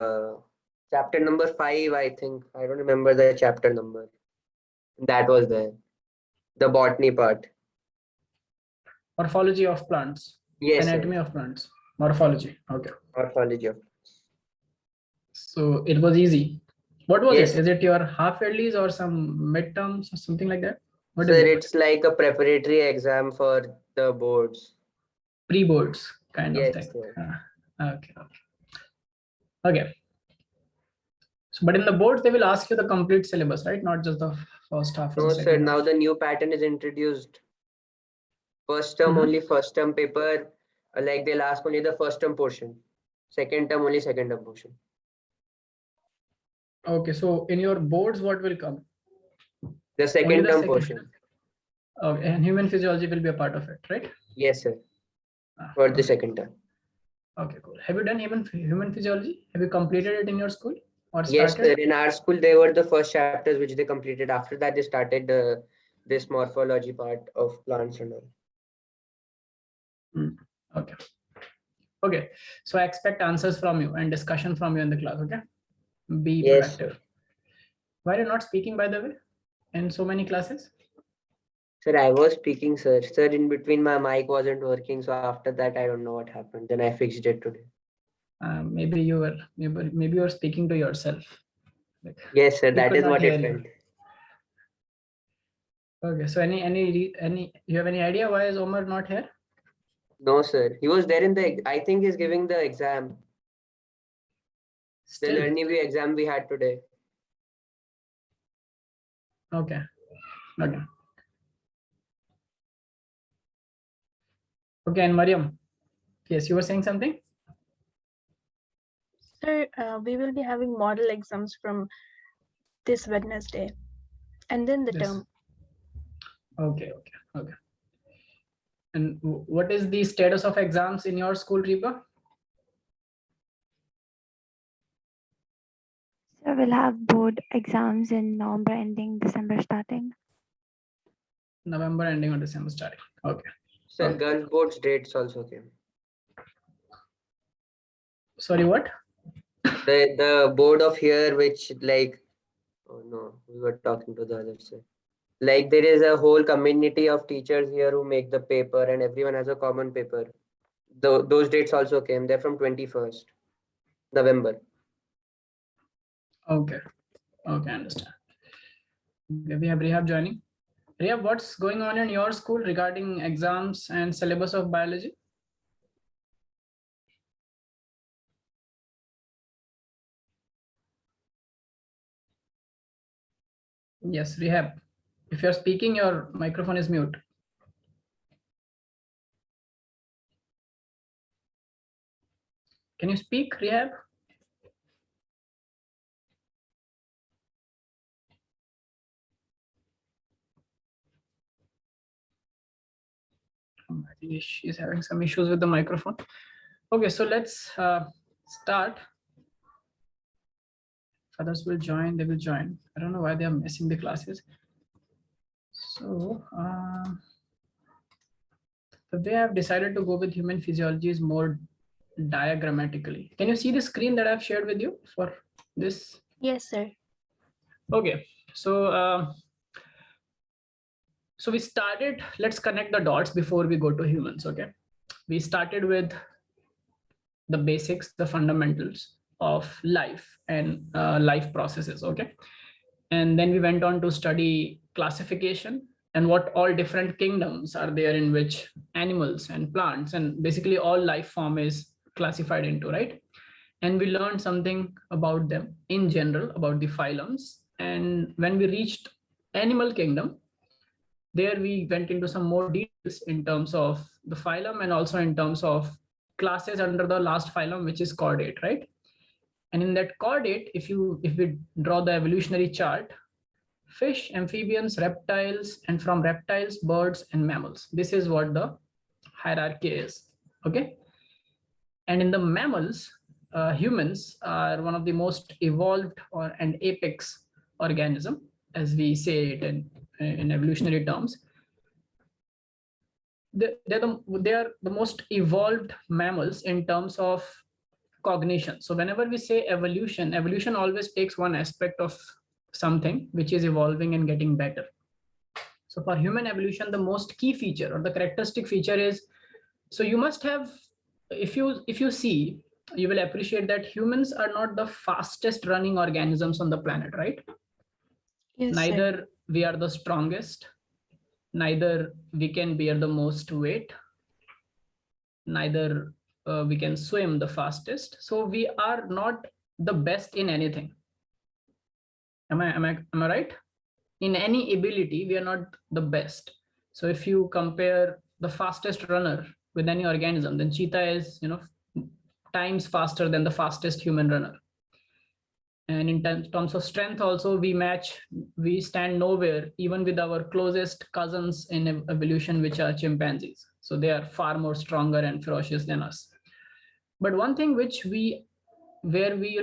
chapter number 5, I think. I don't remember the chapter number. That was there. The botany part. Morphology of plants. Yes, sir. Anatomy of plants. Morphology. Okay. Morphology of. So it was easy. What was Yes, it? Is it your half yearlies or some midterms or something like that? What sir. is it? It's like a preparatory exam for the boards. Pre-boards kind of Yes, thing. sir. Okay. Okay. So, but in the boards, they will ask you the complete syllabus, right? Not just the first half or No, the sir. second Now half. the new pattern is introduced. First term only first term paper. Like they'll ask only the first term portion. Second term only second term portion. Okay. So in your boards, what will come? The Only second the term second. portion. Okay. And human physiology will be a part of it, right? Yes, sir. For the Okay. second term. Okay, cool. Have you done human physiology? Have you completed it in your school or Yes, started? sir. In our school, they were the first chapters which they completed. After that, they started this morphology part of plants and all. Okay. Okay. So I expect answers from you and discussion from you in the class. Okay. Be Yes, productive. sir. Why are you not speaking, by the way, in so many classes? Sir, I was speaking, sir. Sir, in between my mic wasn't working, so after that, I don't know what happened. Then I fixed it today. Maybe you were speaking to yourself. Like, Yes, sir. we That could is not what hear it you. felt. Okay. So you have any idea why is Omar not here? No, sir. He was there in the. I think he's giving the exam. The Still. Learning View exam we had today. Okay. Okay. Okay. And Mariam, yes, you were saying something? Sir, we will be having model exams from this Wednesday and then the Yes. term. Okay. And what is the status of exams in your school, Reba? So we'll have board exams in November ending, December starting. November ending or December starting. Okay. Sir, Okay. girls' boards dates also came. Sorry, what? The board of here, which like, oh no, we were talking to the other side. Like there is a whole community of teachers here who make the paper, and everyone has a common paper. Those dates also came. They're from 21st November. Okay. Okay, I understand. Okay, we have Rehab joining. Rehab, what's going on in your school regarding exams and syllabus of biology? Yes, Rehab. If you're speaking, your microphone is mute. Can you speak, Rehab? I think she's having some issues with the microphone. Okay, so let's start. If others will join, they will join. I don't know why they are missing the classes. So the way I've decided to go with human physiology is more diagrammatically. Can you see the screen that I've shared with you for this? Yes, sir. Okay, so so we started, let's connect the dots before we go to humans. Okay, we started with the basics, the fundamentals of life and life processes. Okay, and then we went on to study classification and what all different kingdoms are there in which animals and plants and basically all life form is classified into, right? And we learned something about them in general, about the phylums. And when we reached animal kingdom, there we went into some more details in terms of the phylum and also in terms of classes under the last phylum, which is chordate, right? And in that chordate, if we draw the evolutionary chart, fish, amphibians, reptiles, and from reptiles, birds and mammals. This is what the hierarchy is. Okay. And in the mammals, humans are one of the most evolved and apex organism, as we say it in evolutionary terms. They are the most evolved mammals in terms of cognition. So whenever we say evolution, evolution always takes one aspect of something which is evolving and getting better. So for human evolution, the most key feature or the characteristic feature is, so you must have, if you see, you will appreciate that humans are not the fastest running organisms on the planet, right? Yes, sir. Neither we are the strongest, neither we can bear the most weight, neither we can swim the fastest. So we are not the best in anything. Am I right? In any ability, we are not the best. So if you compare the fastest runner with any organism, then cheetah is, times faster than the fastest human runner. And in terms of strength also, we stand nowhere even with our closest cousins in evolution, which are chimpanzees. So they are far more stronger and ferocious than us. But one thing where we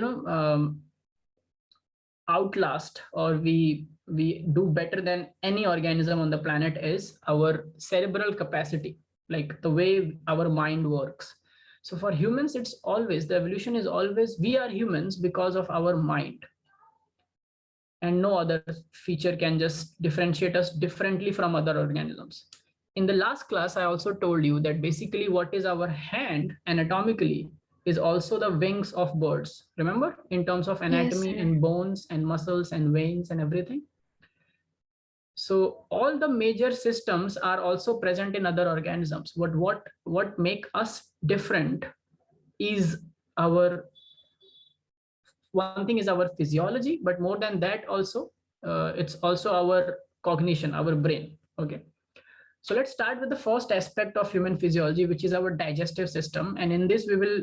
outlast, or we do better than any organism on the planet, is our cerebral capacity, like the way our mind works. So for humans, it's always, the evolution is always, we are humans because of our mind. And no other feature can just differentiate us differently from other organisms. In the last class, I also told you that basically what is our hand anatomically is also the wings of birds. Remember, in terms of anatomy, sir. and bones and muscles and veins and everything. So all the major systems are also present in other organisms. What make us different is one thing is our physiology, but more than that also, it's also our cognition, our brain. Okay. So let's start with the first aspect of human physiology, which is our digestive system. And in this, we will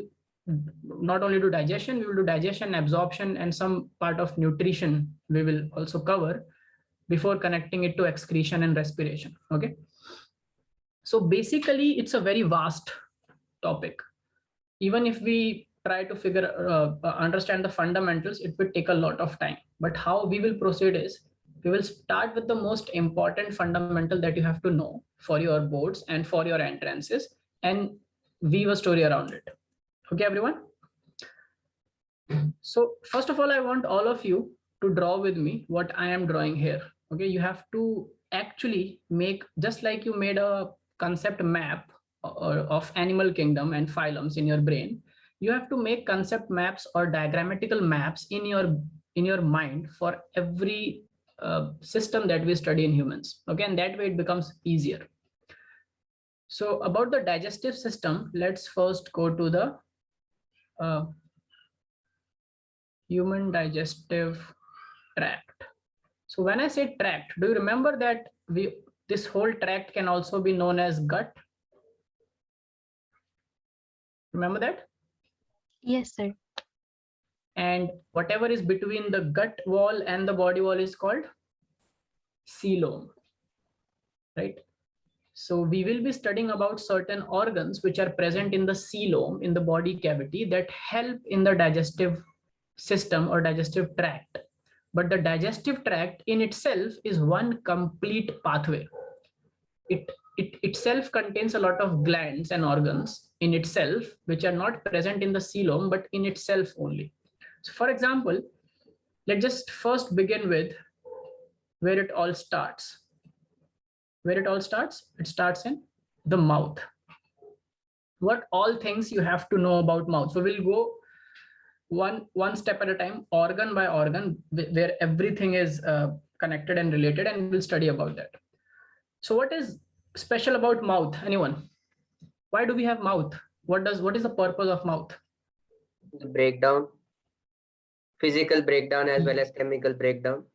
not only do digestion, we will do digestion, absorption, and some part of nutrition we will also cover before connecting it to excretion and respiration. Okay. So basically, it's a very vast topic. Even if we try to understand the fundamentals, it will take a lot of time. But how we will proceed is, we will start with the most important fundamental that you have to know for your boards and for your entrances, and weave a story around it. Okay, everyone? So first of all, I want all of you to draw with me what I am drawing here. Okay, you have to actually make, just like you made a concept map of animal kingdom and phylums in your brain, you have to make concept maps or diagrammatical maps in your mind for every system that we study in humans. Okay, and that way it becomes easier. So about the digestive system, let's first go to the human digestive tract. So when I say tract, do you remember that this whole tract can also be known as gut? Remember that? Yes, sir. And whatever is between the gut wall and the body wall is called coelom, right? So we will be studying about certain organs which are present in the coelom, in the body cavity, that help in the digestive system or digestive tract. But the digestive tract in itself is one complete pathway. It itself contains a lot of glands and organs in itself, which are not present in the coelom, but in itself only. So for example, let's just first begin with where it all starts. Where it all starts? It starts in the mouth. What all things you have to know about mouth? So we'll go one step at a time, organ by organ, where everything is connected and related, and we'll study about that. So what is special about mouth? Anyone? Why do we have mouth? What is the purpose of mouth? The breakdown, physical breakdown as well as chemical breakdown.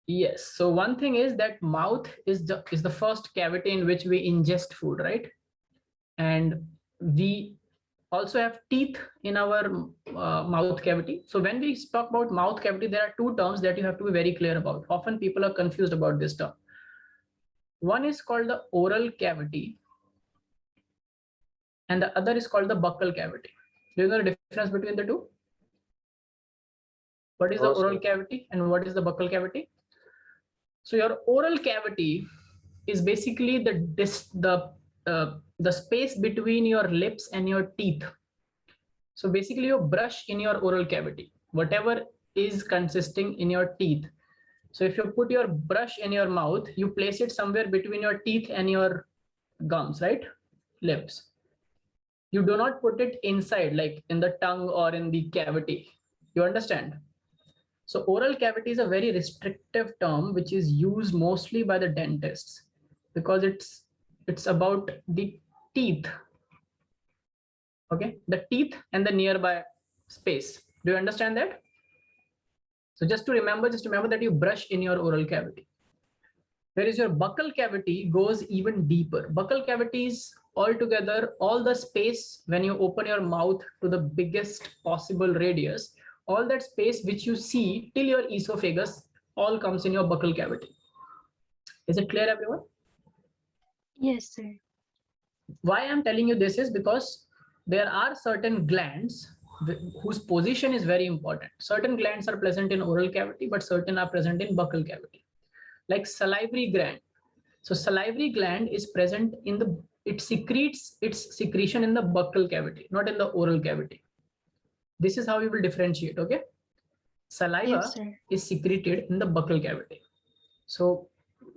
Yes. So one thing is that mouth is the first cavity in which we ingest food, right? And we also have teeth in our mouth cavity. So when we talk about mouth cavity, there are two terms that you have to be very clear about. Often people are confused about this term. One is called the oral cavity, and the other is called the buccal cavity. Do you know the difference between the two? What is the oral cavity and what is the buccal cavity? So your oral cavity is basically the space between your lips and your teeth. So basically you brush in your oral cavity, whatever is consisting in your teeth. So if you put your brush in your mouth, you place it somewhere between your teeth and your gums, right? Lips. You do not put it inside, like in the tongue or in the cavity. You understand? So oral cavity is a very restrictive term which is used mostly by the dentists because it's about the teeth. Okay, the teeth and the nearby space. Do you understand that? So just remember that you brush in your oral cavity. Whereas your buccal cavity goes even deeper. Buccal cavity is altogether all the space when you open your mouth to the biggest possible radius, all that space which you see till your esophagus all comes in your buccal cavity. Is it clear, everyone? Yes, sir. Why I'm telling you this is because there are certain glands whose position is very important. Certain glands are present in oral cavity, but certain are present in buccal cavity. Like salivary gland. So salivary gland is present in it secretes its secretion in the buccal cavity, not in the oral cavity. This is how we will differentiate, okay? Saliva is secreted in the buccal cavity. So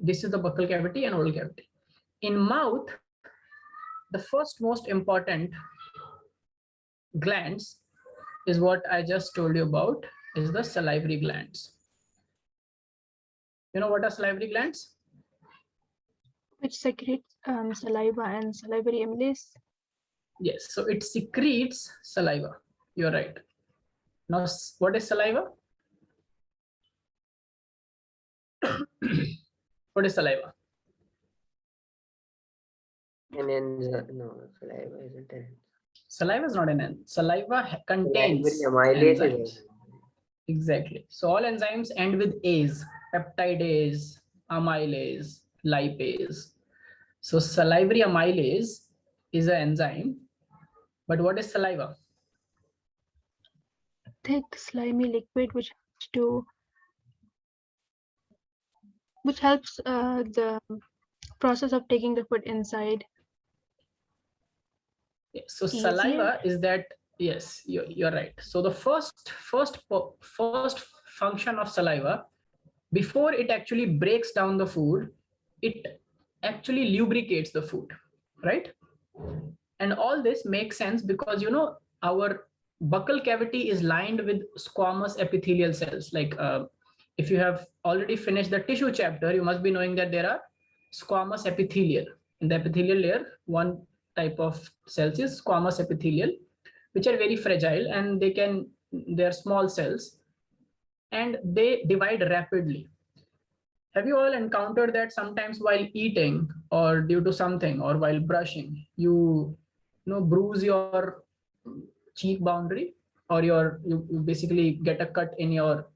this is the buccal cavity and oral cavity. In mouth, the first most important glands is what I just told you about, is the salivary glands. You know what are salivary glands? Which secretes saliva and salivary amylase. Yes, so it secretes saliva. You're right. Now, what is saliva? What is saliva? No, saliva isn't an enzyme. Saliva is not an enzyme. Saliva contains Salivary amylase enzymes. is Exactly. So all enzymes end with ase: peptidase, amylase, lipase. So salivary amylase is an enzyme. But what is saliva? Thick, slimy liquid which helps the process of taking the food inside. Yeah, so saliva is that, yes, you're right. So the first function of saliva, before it actually breaks down the food, it actually lubricates the food, right? And all this makes sense because, you know, our buccal cavity is lined with squamous epithelial cells. Like if you have already finished the tissue chapter, you must be knowing that there are squamous epithelial. In the epithelial layer, one type of cells is squamous epithelial, which are very fragile, and they're small cells and they divide rapidly. Have you all encountered that sometimes while eating or due to something or while brushing, you bruise your cheek boundary, or you basically get a cut in your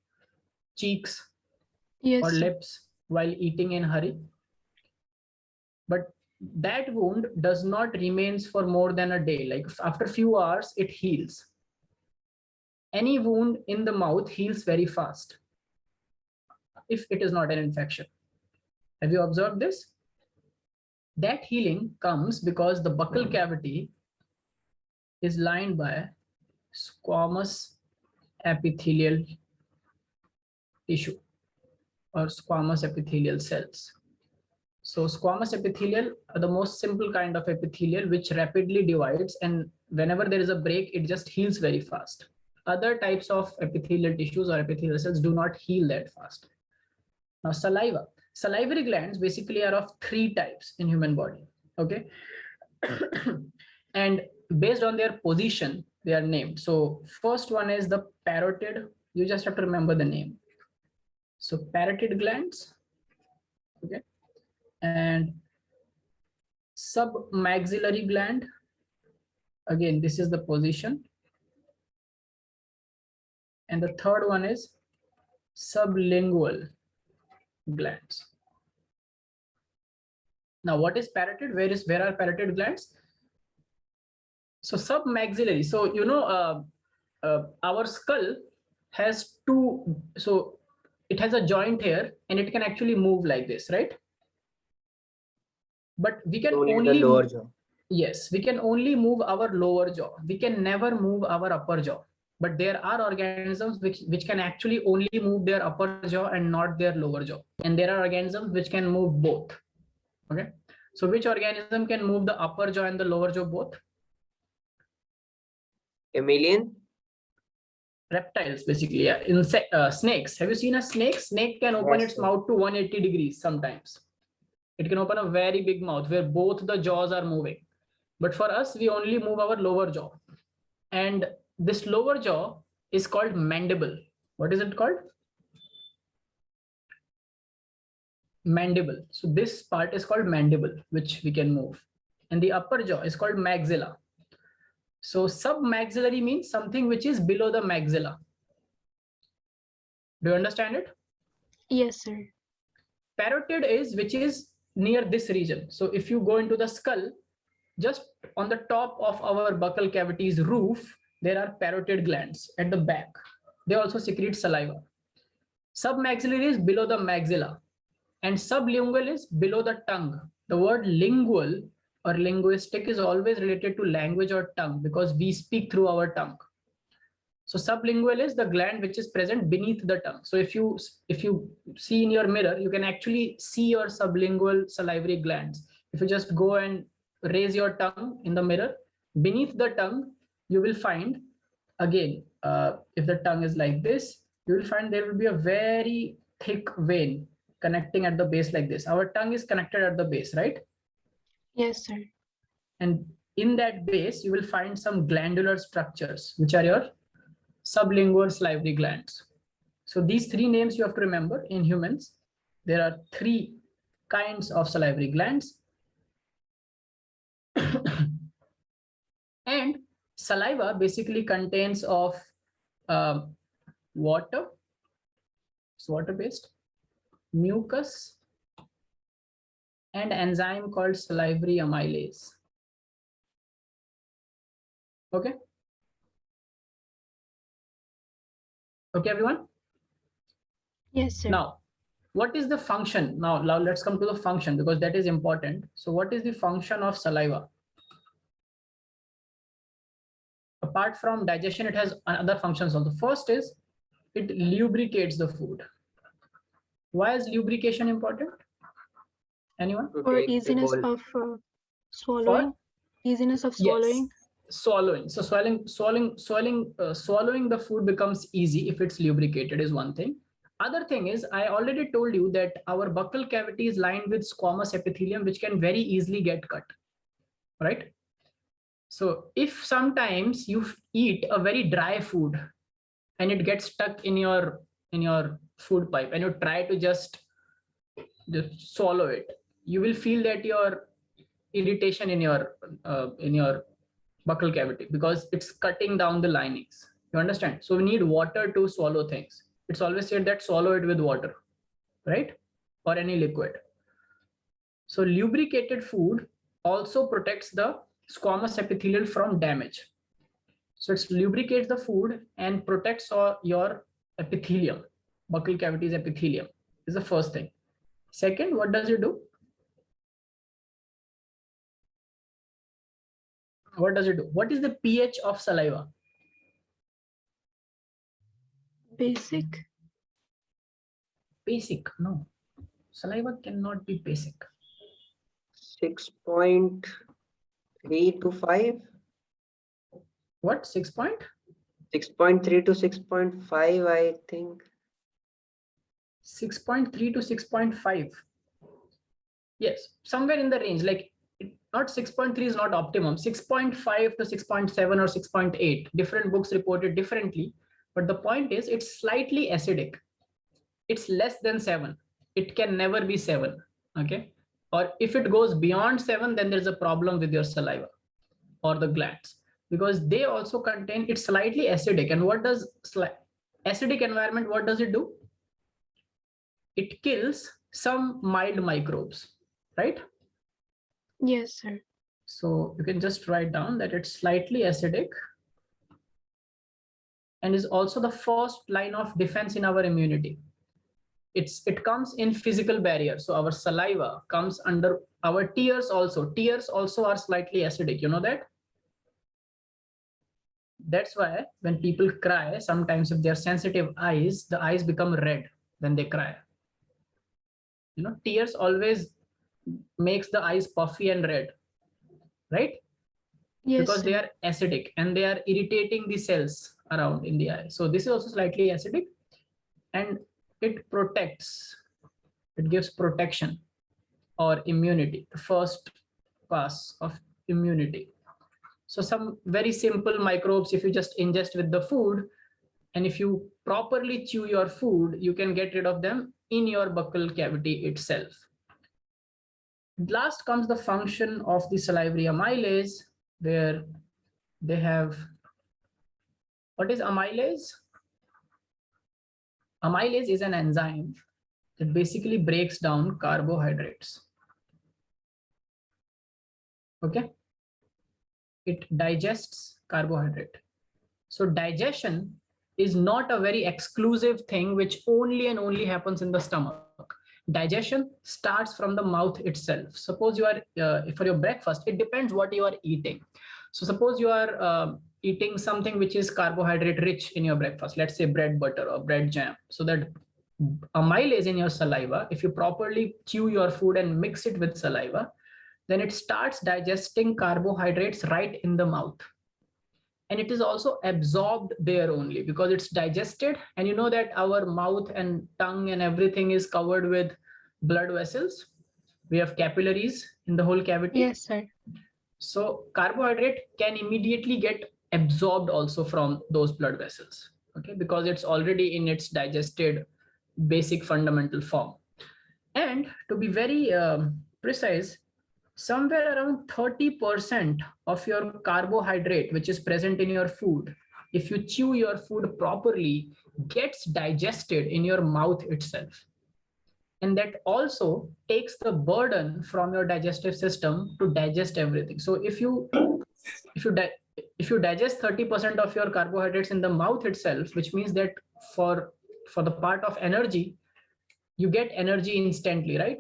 cheeks or lips while eating in hurry? But that wound does not remains for more than a day. Like after a few hours, it heals. Any wound in the mouth heals very fast if it is not an infection. Have you observed this? That healing comes because the buccal cavity is lined by squamous epithelial tissue or squamous epithelial cells. So squamous epithelial are the most simple kind of epithelial which rapidly divides, and whenever there is a break, it just heals very fast. Other types of epithelial tissues or epithelial cells do not heal that fast. Now saliva. Salivary glands basically are of 3 types in human body, okay? And based on their position, they are named. So first one is the parotid. You just have to remember the name. So parotid glands, okay? And submaxillary gland. Again, this is the position. And the third one is sublingual glands. Now, what is parotid? Where are parotid glands? So submaxillary. So you know, our skull has 2. So it has a joint here, and it can actually move like this, right? But we can only the lower jaw. Yes, we can only move our lower jaw. We can never move our upper jaw. But there are organisms which can actually only move their upper jaw and not their lower jaw. And there are organisms which can move both. Okay. So which organism can move the upper jaw and the lower jaw both? Chameleon? Reptiles, basically. Yeah. Snakes. Have you seen a snake? Snake can open Yes, its sir. mouth to 180 degrees sometimes. It can open a very big mouth where both the jaws are moving. But for us, we only move our lower jaw. And this lower jaw is called mandible. What is it called? Mandible. So this part is called mandible, which we can move. And the upper jaw is called maxilla. So submaxillary means something which is below the maxilla. Do you understand it? Yes, sir. Parotid is which is near this region. So if you go into the skull, just on the top of our buccal cavity's roof, there are parotid glands at the back. They also secrete saliva. Submaxillary is below the maxilla, and sublingual is below the tongue. The word lingual or linguistic is always related to language or tongue because we speak through our tongue. So sublingual is the gland which is present beneath the tongue. So if you see in your mirror, you can actually see your sublingual salivary glands. If you just go and raise your tongue in the mirror, beneath the tongue, you will find, again, if the tongue is like this, you will find there will be a very thick vein connecting at the base like this. Our tongue is connected at the base, right? Yes, sir. And in that base, you will find some glandular structures, which are your sublingual salivary glands. So these three names you have to remember in humans. There are three kinds of salivary glands. And saliva basically contains of water, it's water-based, mucus, and enzyme called salivary amylase. Okay. Okay, everyone? Yes, sir. Now, what is the function? Now let's come to the function because that is important. So what is the function of saliva? Apart from digestion, it has other functions also. First is it lubricates the food. Why is lubrication important? Anyone? To For take the easiness whole- of swallowing. Easiness of swallowing. Yes, swallowing. So swallowing the food becomes easy if it's lubricated is one thing. Other thing is, I already told you that our buccal cavity is lined with squamous epithelium, which can very easily get cut, right? So if sometimes you eat a very dry food and it gets stuck in your food pipe and you try to just swallow it, you will feel that your irritation in your buccal cavity because it's cutting down the linings. You understand? So we need water to swallow things. It's always said that swallow it with water, right? Or any liquid. So lubricated food also protects the squamous epithelium from damage. So it lubricates the food and protects your epithelium, buccal cavity's epithelium is the first thing. Second, what does it do? What does it do? What is the pH of saliva? Basic. Basic? No. Saliva cannot be basic. 6.3 to 5? What? 6 point? 6.3 to 6.5, I think. 6.3 to 6.5. Yes, somewhere in the range, like not 6.3 is not optimum. 6.5 to 6.7 or 6.8. Different books reported differently. But the point is, it's slightly acidic. It's less than 7. It can never be 7. Okay. Or if it goes beyond 7, then there's a problem with your saliva or the glands because they also contain, it's slightly acidic. And what does acidic environment, what does it do? It kills some mild microbes, right? Yes, sir. So you can just write down that it's slightly acidic and is also the first line of defense in our immunity. it comes in physical barrier. So our saliva comes under our tears also. Tears also are slightly acidic, you know that? That's why when people cry, sometimes if they're sensitive eyes, the eyes become red when they cry. You know, tears always makes the eyes puffy and red, right? Yes, Because they sir. are acidic and they are irritating the cells around in the eye. So this is also slightly acidic, and it protects, it gives protection or immunity, the first pass of immunity. So some very simple microbes, if you just ingest with the food, and if you properly chew your food, you can get rid of them in your buccal cavity itself. Last comes the function of the salivary amylase, where they have, what is amylase? Amylase is an enzyme that basically breaks down carbohydrates. Okay, it digests carbohydrate. So digestion is not a very exclusive thing which only and only happens in the stomach. Digestion starts from the mouth itself. Suppose you are for your breakfast, it depends what you are eating. So suppose you are eating something which is carbohydrate rich in your breakfast, let's say bread butter or bread jam. So that amylase in your saliva, if you properly chew your food and mix it with saliva, then it starts digesting carbohydrates right in the mouth. And it is also absorbed there only because it's digested. And you know that our mouth and tongue and everything is covered with blood vessels. We have capillaries in the whole cavity. Yes, sir. So carbohydrate can immediately get absorbed also from those blood vessels, okay, because it's already in its digested basic fundamental form. And to be very precise, somewhere around 30% of your carbohydrate, which is present in your food, if you chew your food properly, gets digested in your mouth itself. And that also takes the burden from your digestive system to digest everything. So if you digest 30% of your carbohydrates in the mouth itself, which means that for the part of energy, you get energy instantly, right?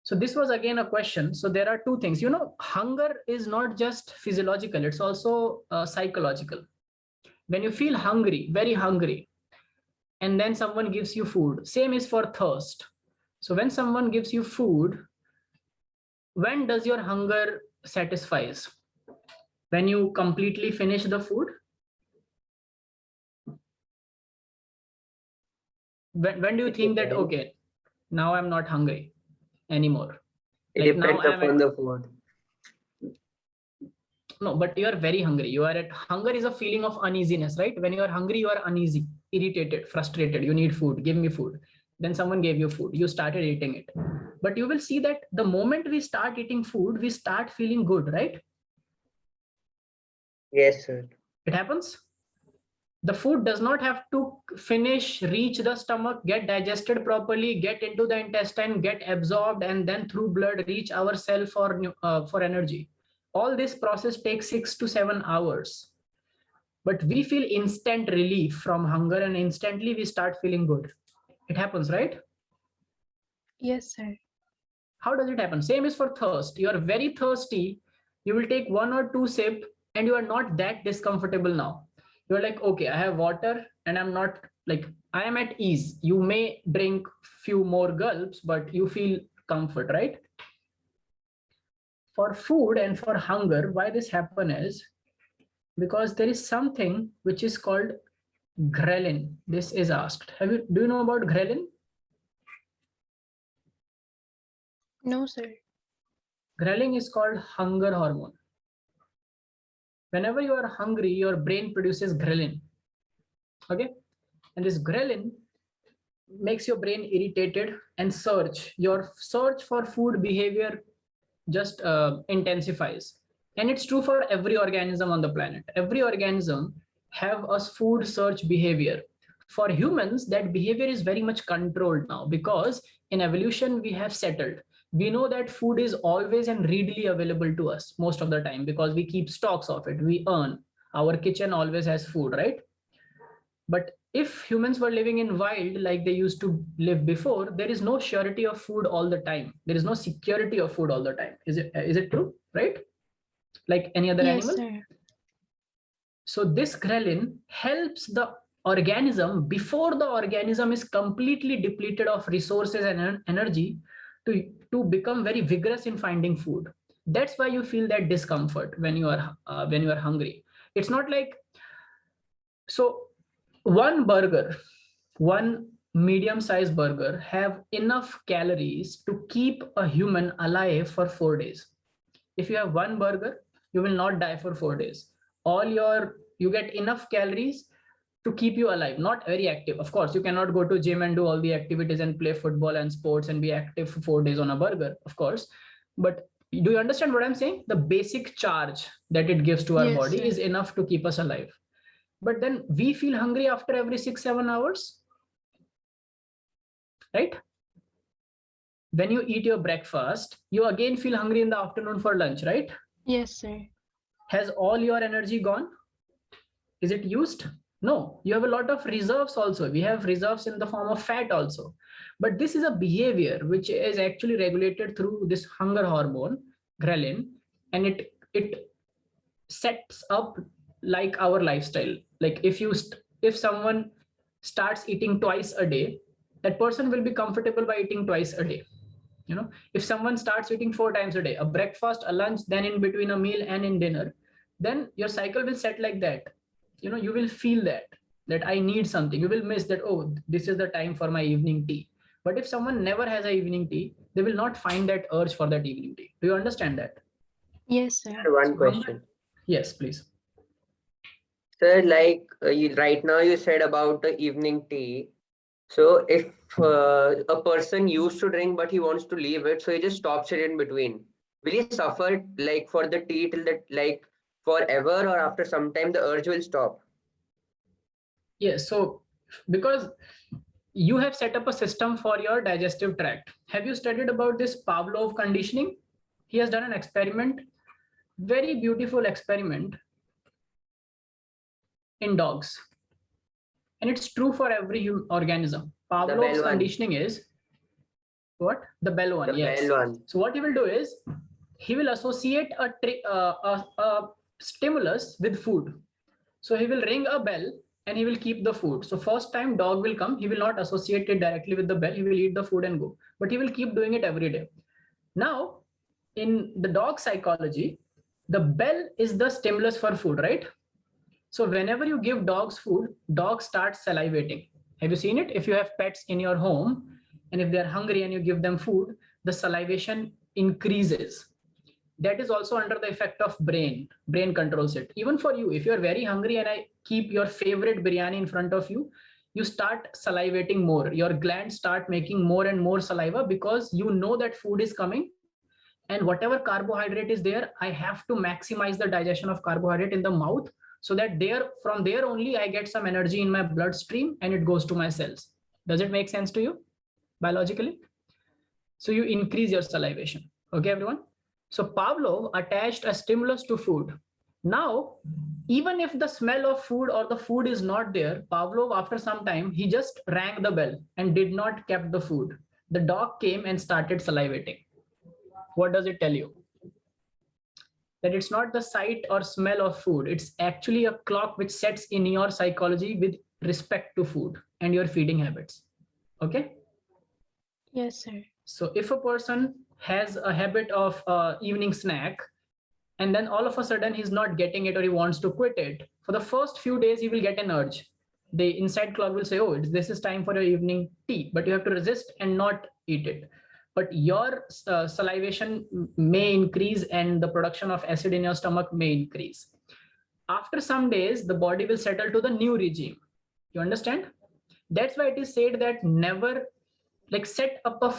So this was again a question. So there are two things, you know, hunger is not just physiological, it's also psychological. When you feel hungry, very hungry, and then someone gives you food, same is for thirst. So when someone gives you food, when does your hunger satisfies? When you completely finish the food? When do you think that, okay, now I'm not hungry anymore? It Like now depends I'm upon the food. No, but you are very hungry. You are at hunger is a feeling of uneasiness, right? When you are hungry, you are uneasy, irritated, frustrated. You need food. Give me food. Then someone gave you food. You started eating it. But you will see that the moment we start eating food, we start feeling good, right? Yes, sir. It happens. The food does not have to finish, reach the stomach, get digested properly, get into the intestine, get absorbed, and then through blood reach our cell for energy. All this process takes 6 to 7 hours. But we feel instant relief from hunger and instantly we start feeling good. It happens, right? Yes, sir. How does it happen? Same is for thirst. You are very thirsty. You will take 1 or 2 sips and you are not that discomfortable now. You're like, okay, I have water and I'm not like, I am at ease. You may drink few more gulps, but you feel comfort, right? For food and for hunger, why this happen is because there is something which is called ghrelin. This is asked. Do you know about ghrelin? No, sir. Ghrelin is called hunger hormone. Whenever you are hungry, your brain produces ghrelin. Okay. And this ghrelin makes your brain irritated and your search for food behavior just intensifies. And it's true for every organism on the planet. Every organism have a food search behavior. For humans, that behavior is very much controlled now because in evolution, we have settled. We know that food is always and readily available to us most of the time because we keep stocks of it. We earn. Our kitchen always has food, right? But if humans were living in wild like they used to live before, there is no surety of food all the time. There is no security of food all the time. Is it true? Right? Like any other Yes, animal? sir. So this ghrelin helps the organism before the organism is completely depleted of resources and energy to become very vigorous in finding food. That's why you feel that discomfort when you are hungry. It's not like, so one burger, one medium-sized burger have enough calories to keep a human alive for 4 days. If you have one burger, you will not die for 4 days. You get enough calories to keep you alive, not very active. Of course, you cannot go to gym and do all the activities and play football and sports and be active for 4 days on a burger, of course. But do you understand what I'm saying? The basic charge that it gives to our Yes, body sir. is enough to keep us alive. But then we feel hungry after every 6-7 hours, right? When you eat your breakfast, you again feel hungry in the afternoon for lunch, right? Yes, sir. Has all your energy gone? Is it used? No, you have a lot of reserves also. We have reserves in the form of fat also. But this is a behavior which is actually regulated through this hunger hormone, ghrelin, and it sets up like our lifestyle. Like if someone starts eating twice a day, that person will be comfortable by eating twice a day. If someone starts eating 4 times a day, a breakfast, a lunch, then in between a meal and in dinner, then your cycle will set like that. You will feel that I need something. You will miss that, oh, this is the time for my evening tea. But if someone never has an evening tea, they will not find that urge for that evening tea. Do you understand that? Yes, sir. One question. Yes, please. Sir, like right now you said about the evening tea. So if a person used to drink but he wants to leave it, so he just stops it in between. Will he suffer like for the tea till that like forever, or after some time the urge will stop? Yes, so because you have set up a system for your digestive tract. Have you studied about this Pavlov conditioning? He has done an experiment, very beautiful experiment in dogs. And it's true for every organism. Pavlov's conditioning is what? The bell one, The yes. bell one. So what he will do is, he will associate a stimulus with food. So he will ring a bell and he will keep the food. So first time dog will come, he will not associate it directly with the bell. He will eat the food and go. But he will keep doing it every day. Now, in the dog psychology, the bell is the stimulus for food, right? So whenever you give dogs food, dogs start salivating. Have you seen it? If you have pets in your home and if they're hungry and you give them food, the salivation increases. That is also under the effect of brain. Brain controls it. Even for you, if you're very hungry and I keep your favorite biryani in front of you, you start salivating more. Your glands start making more and more saliva because you know that food is coming. And whatever carbohydrate is there, I have to maximize the digestion of carbohydrate in the mouth so that from there only I get some energy in my bloodstream and it goes to my cells. Does it make sense to you biologically? So you increase your salivation. Okay, everyone? So Pavlov attached a stimulus to food. Now, even if the smell of food or the food is not there, Pavlov, after some time, he just rang the bell and did not keep the food. The dog came and started salivating. What does it tell you? That it's not the sight or smell of food. It's actually a clock which sets in your psychology with respect to food and your feeding habits. Okay? Yes, sir. So if a person has a habit of evening snack, and then all of a sudden he's not getting it or he wants to quit it, for the first few days he will get an urge. The inside clock will say, oh, this is time for your evening tea, but you have to resist and not eat it. But your salivation may increase and the production of acid in your stomach may increase. After some days, the body will settle to the new regime. You understand? That's why it is said that never set up a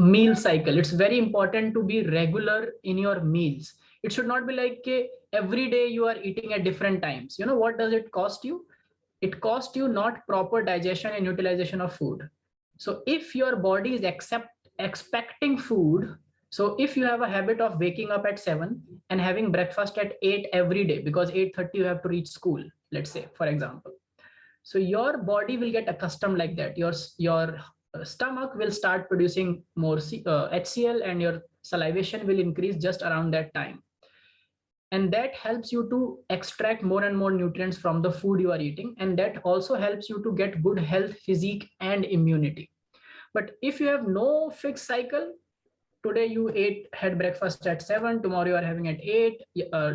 meal cycle. It's very important to be regular in your meals. It should not be like every day you are eating at different times. You know what does it cost you? It costs you not proper digestion and utilization of food. So if your body is expecting food, so if you have a habit of waking up at 7 and having breakfast at 8 every day, because 8:30 you have to reach school, let's say, for example. So your body will get accustomed like that. Your stomach will start producing more HCl, and your salivation will increase just around that time. And that helps you to extract more and more nutrients from the food you are eating. And that also helps you to get good health, physique, and immunity. But if you have no fixed cycle, today you had breakfast at 7, tomorrow you are having at 8,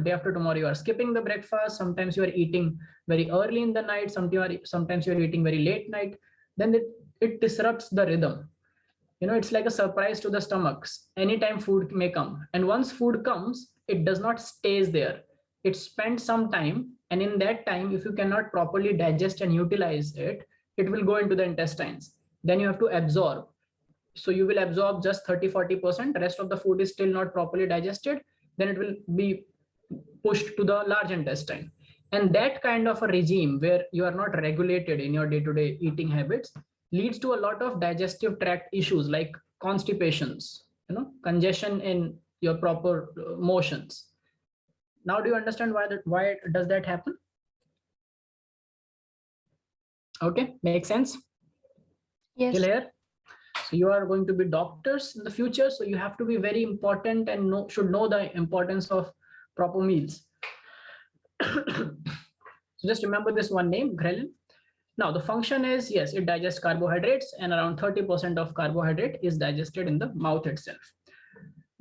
day after tomorrow you are skipping the breakfast, sometimes you are eating very early in the night, sometimes you are eating very late night, then it disrupts the rhythm. It's like a surprise to the stomachs. Anytime food may come, and once food comes, it does not stays there. It spends some time, and in that time, if you cannot properly digest and utilize it, it will go into the intestines. Then you have to absorb. So you will absorb just 30-40%. The rest of the food is still not properly digested. Then it will be pushed to the large intestine. And that kind of a regime where you are not regulated in your day-to-day eating habits leads to a lot of digestive tract issues like constipations, congestion in your proper motions. Now, do you understand why does that happen? Okay, makes sense? Yes. Till here? So you are going to be doctors in the future, so you have to be very important and should know the importance of proper meals. So just remember this one name, ghrelin. Now the function is, yes, it digests carbohydrates, and around 30% of carbohydrate is digested in the mouth itself.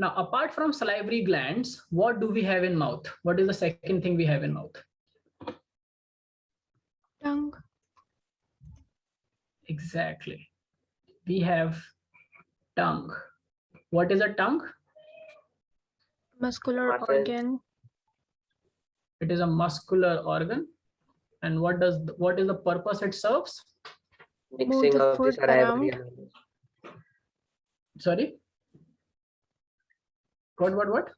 Now, apart from salivary glands, what do we have in mouth? What is the second thing we have in mouth? Tongue. Exactly. We have tongue. What is a tongue? Muscular Muscle. organ. It is a muscular organ. And what is the purpose it serves? Mixing the of the food salivary. Sorry? What?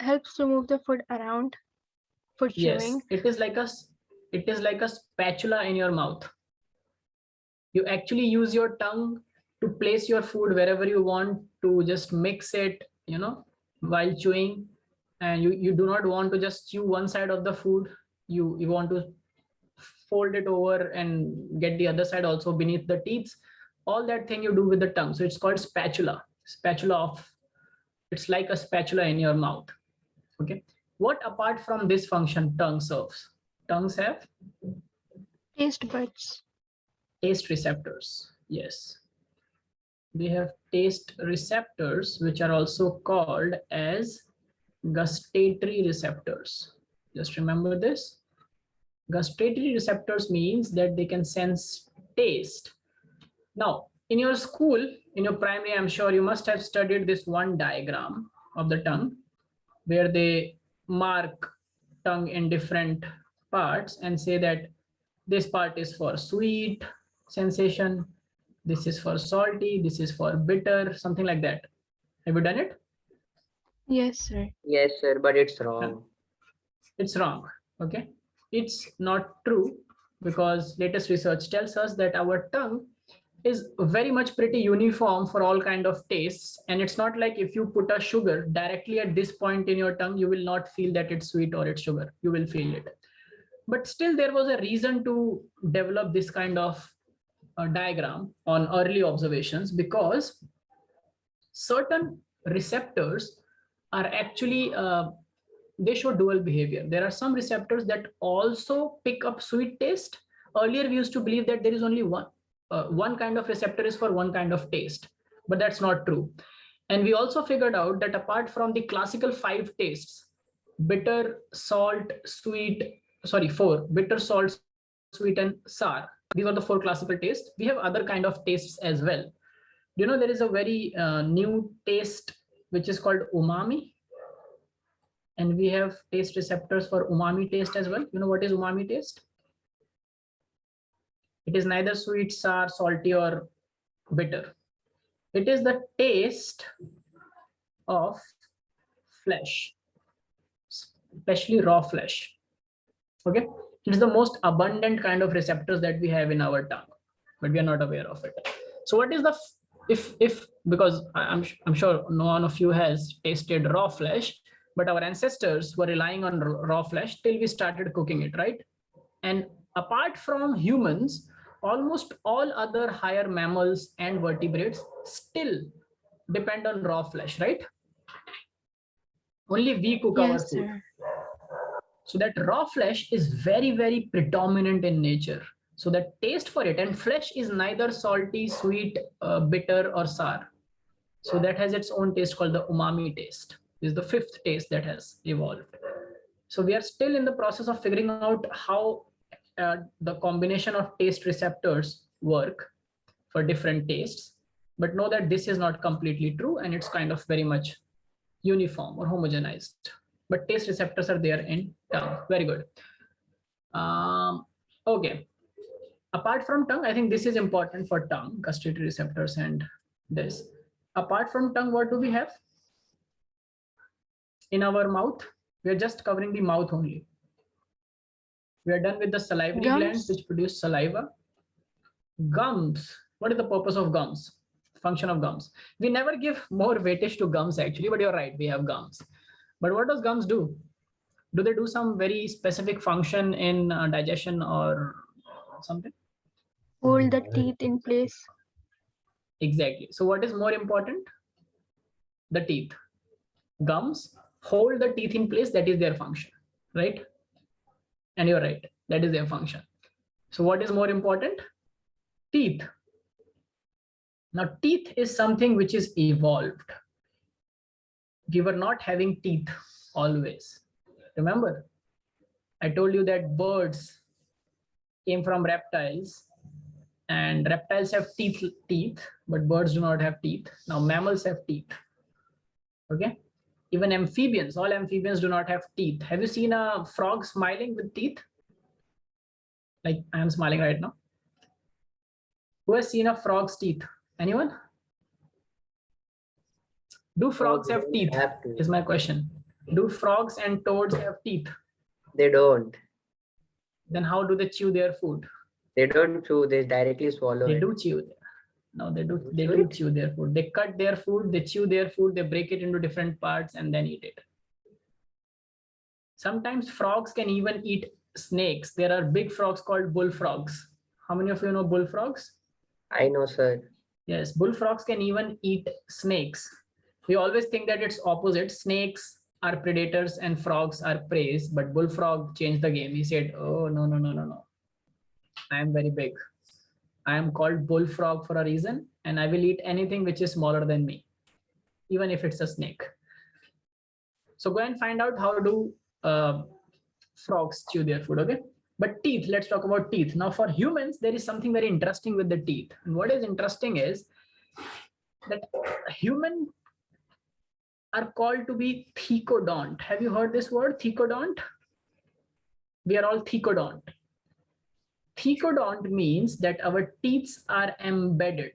Helps to move the food around for Yes, chewing. it is like a spatula in your mouth. You actually use your tongue to place your food wherever you want, to just mix it, while chewing. And you do not want to just chew one side of the food. You want to fold it over and get the other side also beneath the teeth. All that thing you do with the tongue. So it's called spatula. It's like a spatula in your mouth. Okay. What apart from this function tongue serves? Tongues have Taste buds. taste receptors. Yes. We have taste receptors, which are also called as gustatory receptors. Just remember this. Gustatory receptors means that they can sense taste. Now, in your school, in your primary, I'm sure you must have studied this one diagram of the tongue where they mark tongue in different parts and say that this part is for sweet sensation, this is for salty, this is for bitter, something like that. Have you done it? Yes, sir. Yes, sir, but it's wrong. It's wrong. Okay. It's not true, because latest research tells us that our tongue is very much pretty uniform for all kind of tastes. And it's not like if you put a sugar directly at this point in your tongue, you will not feel that it's sweet or it's sugar. You will feel it. But still, there was a reason to develop this kind of diagram on early observations, because certain receptors are actually they show dual behavior. There are some receptors that also pick up sweet taste. Earlier, we used to believe that there is only one kind of receptor is for one kind of taste, but that's not true. And we also figured out that apart from the classical 5 tastes, bitter, salt, sweet, sorry, 4, bitter, salt, sweet, and sour. These are the 4 classical tastes. We have other kind of tastes as well. There is a very new taste which is called umami. And we have taste receptors for umami taste as well. You know what is umami taste? It is neither sweet, sour, salty, or bitter. It is the taste of flesh, especially raw flesh. Okay. It is the most abundant kind of receptors that we have in our tongue, but we are not aware of it. So what is the, because I'm sure no one of you has tasted raw flesh, but our ancestors were relying on raw flesh till we started cooking it, right? And Apart from humans, almost all other higher mammals and vertebrates still depend on raw flesh, right? Only we cook our Yes, food. sir. So that raw flesh is very, very predominant in nature. So the taste for it, and flesh is neither salty, sweet, bitter, or sour. So that has its own taste called the umami taste. This is the fifth taste that has evolved. So we are still in the process of figuring out how the combination of taste receptors work for different tastes. But know that this is not completely true, and it's kind of very much uniform or homogenized. But taste receptors are there in tongue. Very good. Okay. Apart from tongue, I think this is important for tongue, gustatory receptors and this. Apart from tongue, what do we have? In our mouth, we are just covering the mouth only. We are done with the salivary glands, Gums. which produce saliva. Gums. What is the purpose of gums? Function of gums. We never give more weightage to gums actually, but you're right, we have gums. But what does gums do? Do they do some very specific function in digestion or something? Hold the teeth in place. Exactly. So what is more important? The teeth. Gums hold the teeth in place. That is their function, right? And you're right, that is their function. So what is more important? Teeth. Now teeth is something which is evolved. We were not having teeth always. Remember, I told you that birds came from reptiles, and reptiles have teeth, but birds do not have teeth. Now mammals have teeth. Okay. Even amphibians, all amphibians do not have teeth. Have you seen a frog smiling with teeth? Like I am smiling right now. Who has seen a frog's teeth? Anyone? Do frogs have teeth? Have to. Is my question. Do frogs and toads have teeth? They don't. Then how do they chew their food? They don't chew. They directly swallow They it. do chew. No, they do. They chew do it? chew their food. They cut their food. They chew their food. They break it into different parts and then eat it. Sometimes frogs can even eat snakes. There are big frogs called bullfrogs. How many of you know bullfrogs? I know, sir. Yes, bullfrogs can even eat snakes. We always think that it's opposite. Snakes are predators and frogs are prey, but bullfrog changed the game. He said, oh, no, no, no, no, no. I am very big. I am called bullfrog for a reason, and I will eat anything which is smaller than me, even if it's a snake. So go and find out how do frogs chew their food, okay? But teeth, let's talk about teeth. Now for humans, there is something very interesting with the teeth. And what is interesting is that human are called to be thecodont. Have you heard this word, thecodont? We are all thecodont. Thecodont means that our teeth are embedded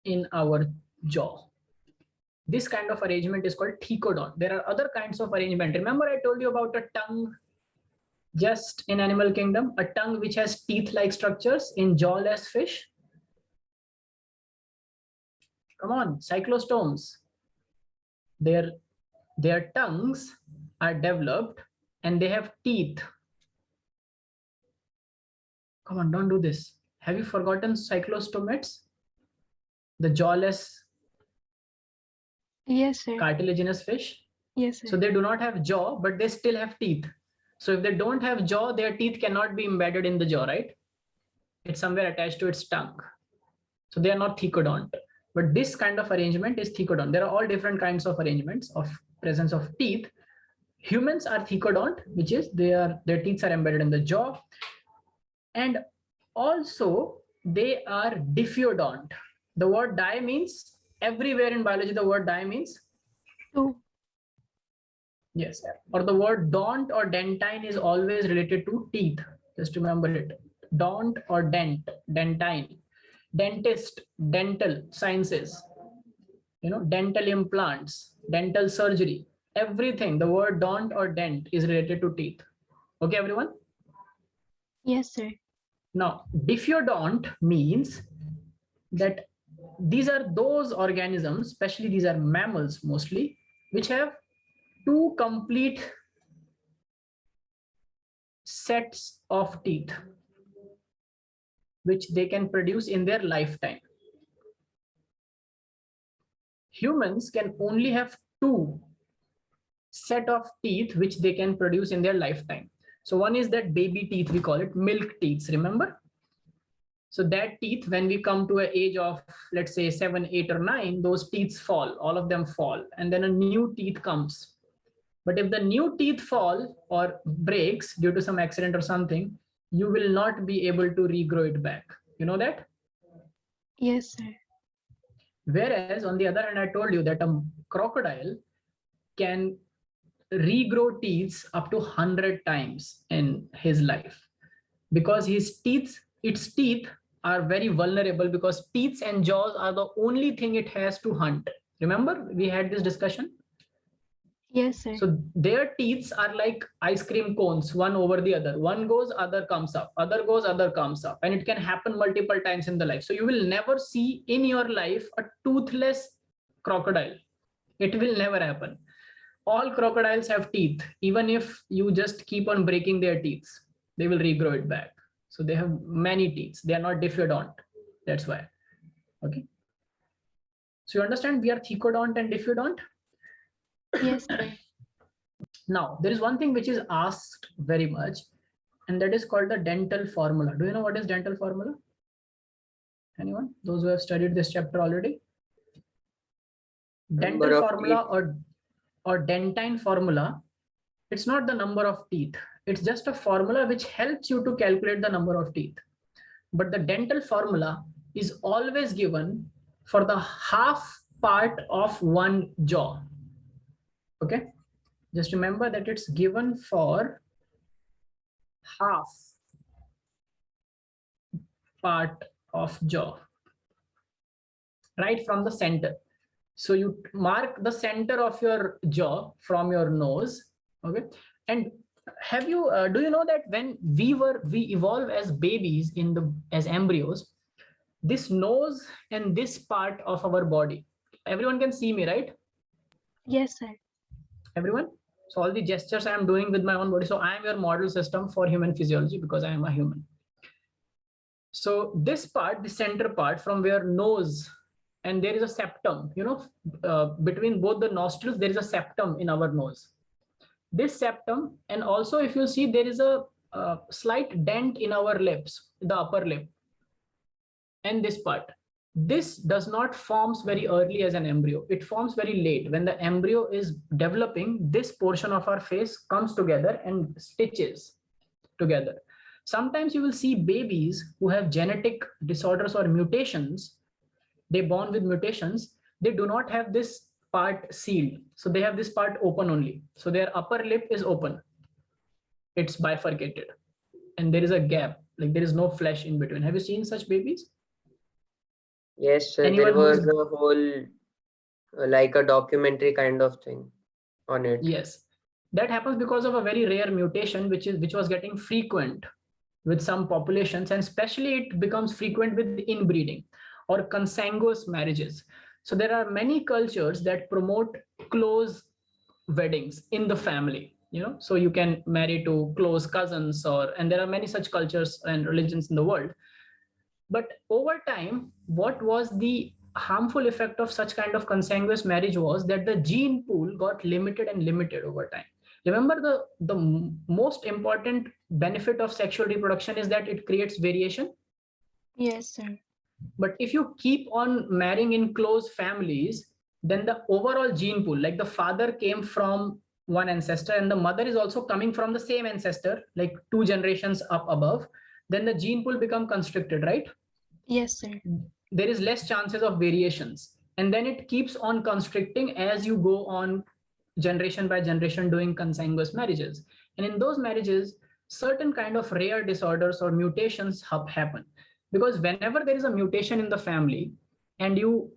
in our jaw. This kind of arrangement is called thecodont. There are other kinds of arrangement. Remember I told you about a tongue just in animal kingdom, a tongue which has teeth-like structures in jawless fish. Come on, cyclostomes. Their tongues are developed and they have teeth. Come on, don't do this. Have you forgotten cyclostomates? The jawless Yes, sir. cartilaginous fish. Yes, sir. So they do not have jaw, but they still have teeth. So if they don't have jaw, their teeth cannot be embedded in the jaw, right? It's somewhere attached to its tongue. So they are not thecodont. But this kind of arrangement is thecodont. There are all different kinds of arrangements of presence of teeth. Humans are thecodont, which is their teeth are embedded in the jaw. And also they are diphyodont. The word di means, everywhere in biology, the word di means? Two. Yes, or the word dont or dentine is always related to teeth. Just remember it. Dont or dent, dentine. Dentist, dental sciences, dental implants, dental surgery, everything. The word dont or dent is related to teeth. Okay, everyone? Yes, sir. Now, diphyodont means that these are those organisms, especially these are mammals mostly, which have two complete sets of teeth which they can produce in their lifetime. Humans can only have 2 set of teeth which they can produce in their lifetime. So one is that baby teeth, we call it milk teeth, remember? So that teeth, when we come to an age of, let's say 7, 8 or 9, those teeth fall, all of them fall, and then a new teeth comes. But if the new teeth fall or breaks due to some accident or something, you will not be able to regrow it back. You know that? Yes, sir. Whereas on the other hand, I told you that a crocodile can regrow teeth up to 100 times in his life, because its teeth are very vulnerable, because teeth and jaws are the only thing it has to hunt. Remember, we had this discussion. Yes, sir. So their teeth are like ice cream cones, one over the other. One goes, other comes up, other goes, other comes up. And it can happen multiple times in the life. So you will never see in your life a toothless crocodile. It will never happen. All crocodiles have teeth. Even if you just keep on breaking their teeth, they will regrow it back. So they have many teeth. They are not diffeodont. That's why. Okay. So you understand, we are thecodont and diffeodont. Yes, sir. Now, there is one thing which is asked very much, and that is called the dental formula. Do you know what is dental formula? Anyone? Those who have studied this chapter already? Number Dental of formula or dentine formula, it's not the number of teeth. It's just a formula which helps you to calculate the number of teeth. But the dental formula is always given for the half part of one jaw. Okay, just remember that it's given for half part of jaw, right from the center. So you mark the center of your jaw from your nose. Okay, and have you do you know that when we evolve as babies as embryos, this nose and this part of our body, everyone can see me, right? Yes, sir. Everyone? So all the gestures I am doing with my own body. So I am your model system for human physiology because I am a human. So this part, the center part from where nose, and there is a septum, you know, between both the nostrils, there is a septum in our nose. This septum, and also if you see, there is a slight dent in our lips, the upper lip, and this part. This does not forms very early as an embryo. It forms very late. When the embryo is developing, this portion of our face comes together and stitches together. Sometimes you will see babies who have genetic disorders or mutations. They born with mutations. They do not have this part sealed. So they have this part open only. So their upper lip is open. It's bifurcated. And there is a gap. Like there is no flesh in between. Have you seen such babies? Yes, sir. Anyone There was who's- a whole like a documentary kind of thing on it. Yes. That happens because of a very rare mutation, which was getting frequent with some populations, and especially it becomes frequent with inbreeding or consanguous marriages. So there are many cultures that promote close weddings in the family, you know, so you can marry to close cousins, and there are many such cultures and religions in the world. But over time, what was the harmful effect of such kind of consanguous marriage was that the gene pool got limited and limited over time. Remember, the most important benefit of sexual reproduction is that it creates variation. Yes, sir. But if you keep on marrying in close families, then the overall gene pool, like the father came from one ancestor and the mother is also coming from the same ancestor, like 2 generations up above, then the gene pool become constricted, right? Yes, sir. There is less chances of variations. And then it keeps on constricting as you go on generation by generation doing consanguous marriages. And in those marriages, certain kind of rare disorders or mutations happen. Because whenever there is a mutation in the family and you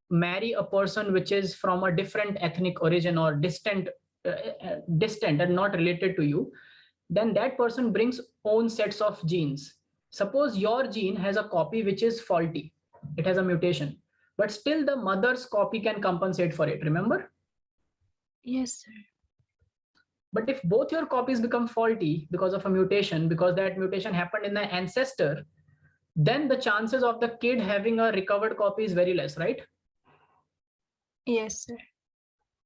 marry a person which is from a different ethnic origin or distant and not related to you, then that person brings own sets of genes. Suppose your gene has a copy which is faulty, it has a mutation, but still the mother's copy can compensate for it, remember? Yes, sir. But if both your copies become faulty because of a mutation, because that mutation happened in the ancestor, then the chances of the kid having a recovered copy is very less, right? Yes, sir.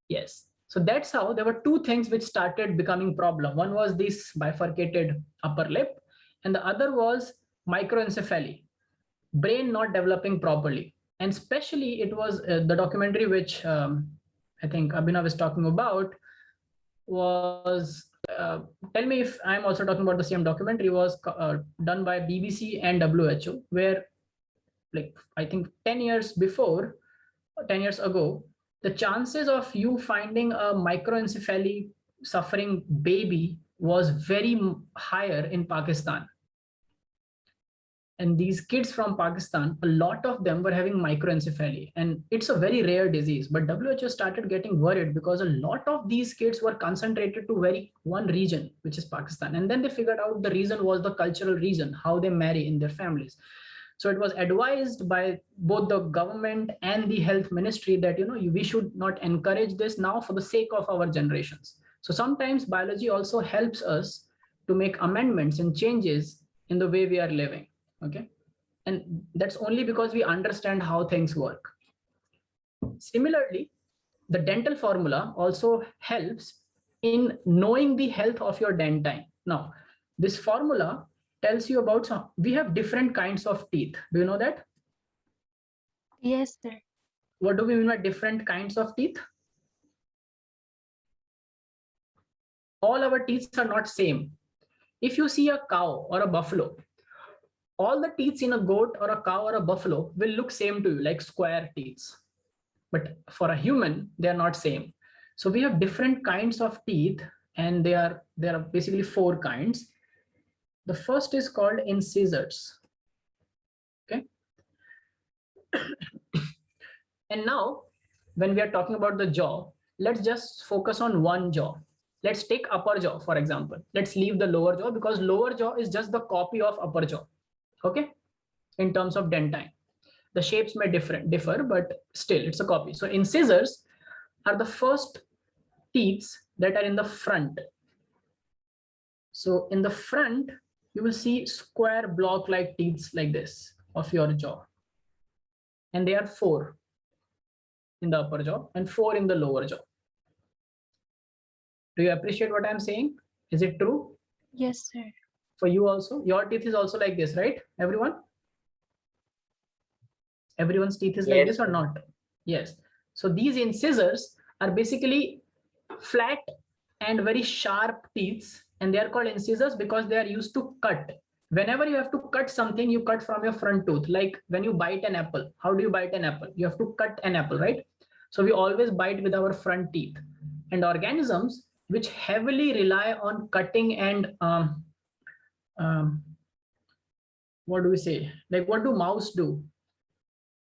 Yes. So that's how there were two things which started becoming problem. One was this bifurcated upper lip, and the other was microencephaly, brain not developing properly. And especially it was the documentary which I think Abhinav is talking about was, tell me if I'm also talking about the same documentary, was done by BBC and WHO, where like I think 10 years before, 10 years ago, the chances of you finding a microencephaly suffering baby was very higher in Pakistan. And these kids from Pakistan, a lot of them were having microencephaly, and it's a very rare disease. But WHO started getting worried because a lot of these kids were concentrated to one region, which is Pakistan. And then they figured out the reason was the cultural reason, how they marry in their families. So it was advised by both the government and the health ministry that, you know, we should not encourage this now for the sake of our generations. So sometimes biology also helps us to make amendments and changes in the way we are living. Okay. And that's only because we understand how things work. Similarly, the dental formula also helps in knowing the health of your dentine. Now, this formula tells you about, we have different kinds of teeth. Do you know that? Yes, sir. What do we mean by different kinds of teeth? All our teeth are not same. If you see a cow or a buffalo, all the teeth in a goat or a cow or a buffalo will look same to you, like square teeth. But for a human, they are not same. So we have different kinds of teeth, and there are basically 4 kinds. The first is called incisors. Okay. And now, when we are talking about the jaw, let's just focus on one jaw. Let's take upper jaw, for example. Let's leave the lower jaw because lower jaw is just the copy of upper jaw. Okay, in terms of dentine, the shapes may differ, but still it's a copy. So incisors are the first teeth that are in the front. So in the front, you will see square block-like teeth like this of your jaw, and they are 4 in the upper jaw and 4 in the lower jaw. Do you appreciate what I'm saying? Is it true? Yes, sir. For you also, your teeth is also like this, right? Everyone's teeth is like Yes, this or sir. not? Yes. So these incisors are basically flat and very sharp teeth, and they are called incisors because they are used to cut. Whenever you have to cut something, you cut from your front tooth. Like when you bite an apple, how do you bite an apple? You have to cut an apple, right? So we always bite with our front teeth. And organisms which heavily rely on cutting and what do we say? Like, what do mouse do?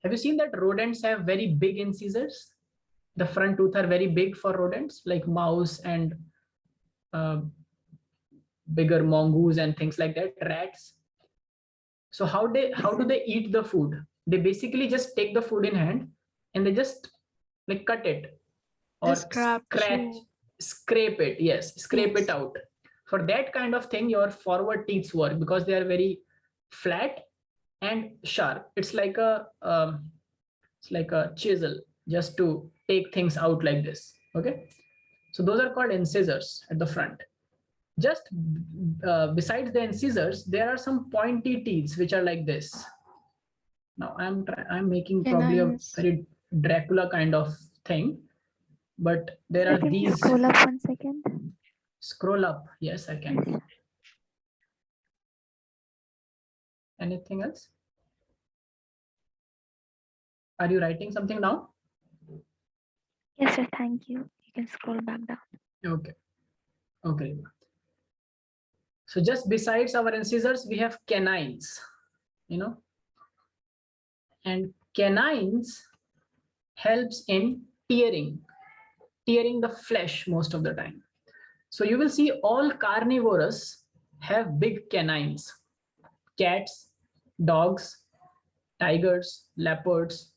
Have you seen that rodents have very big incisors? The front tooth are very big for rodents, like mouse and bigger mongoose and things like that, rats. So how do they eat the food? They basically just take the food in hand and they just like cut it or scrape it. Yes, scrape it out. For that kind of thing, your forward teeth work because they are very flat and sharp. It's like a chisel just to take things out like this. Okay, so those are called incisors at the front. Just besides the incisors, there are some pointy teeth which are like this. Now I'm making probably a very Dracula kind of thing, but there are these. Scroll up 1 second. Scroll up. Yes, I can. Yes. Anything else? Are you writing something now? Yes, sir. Thank you. You can scroll back down. Okay. Okay. So just besides our incisors, we have canines, you know, and canines helps in tearing the flesh most of the time. So you will see all carnivorous have big canines, cats, dogs, tigers, leopards.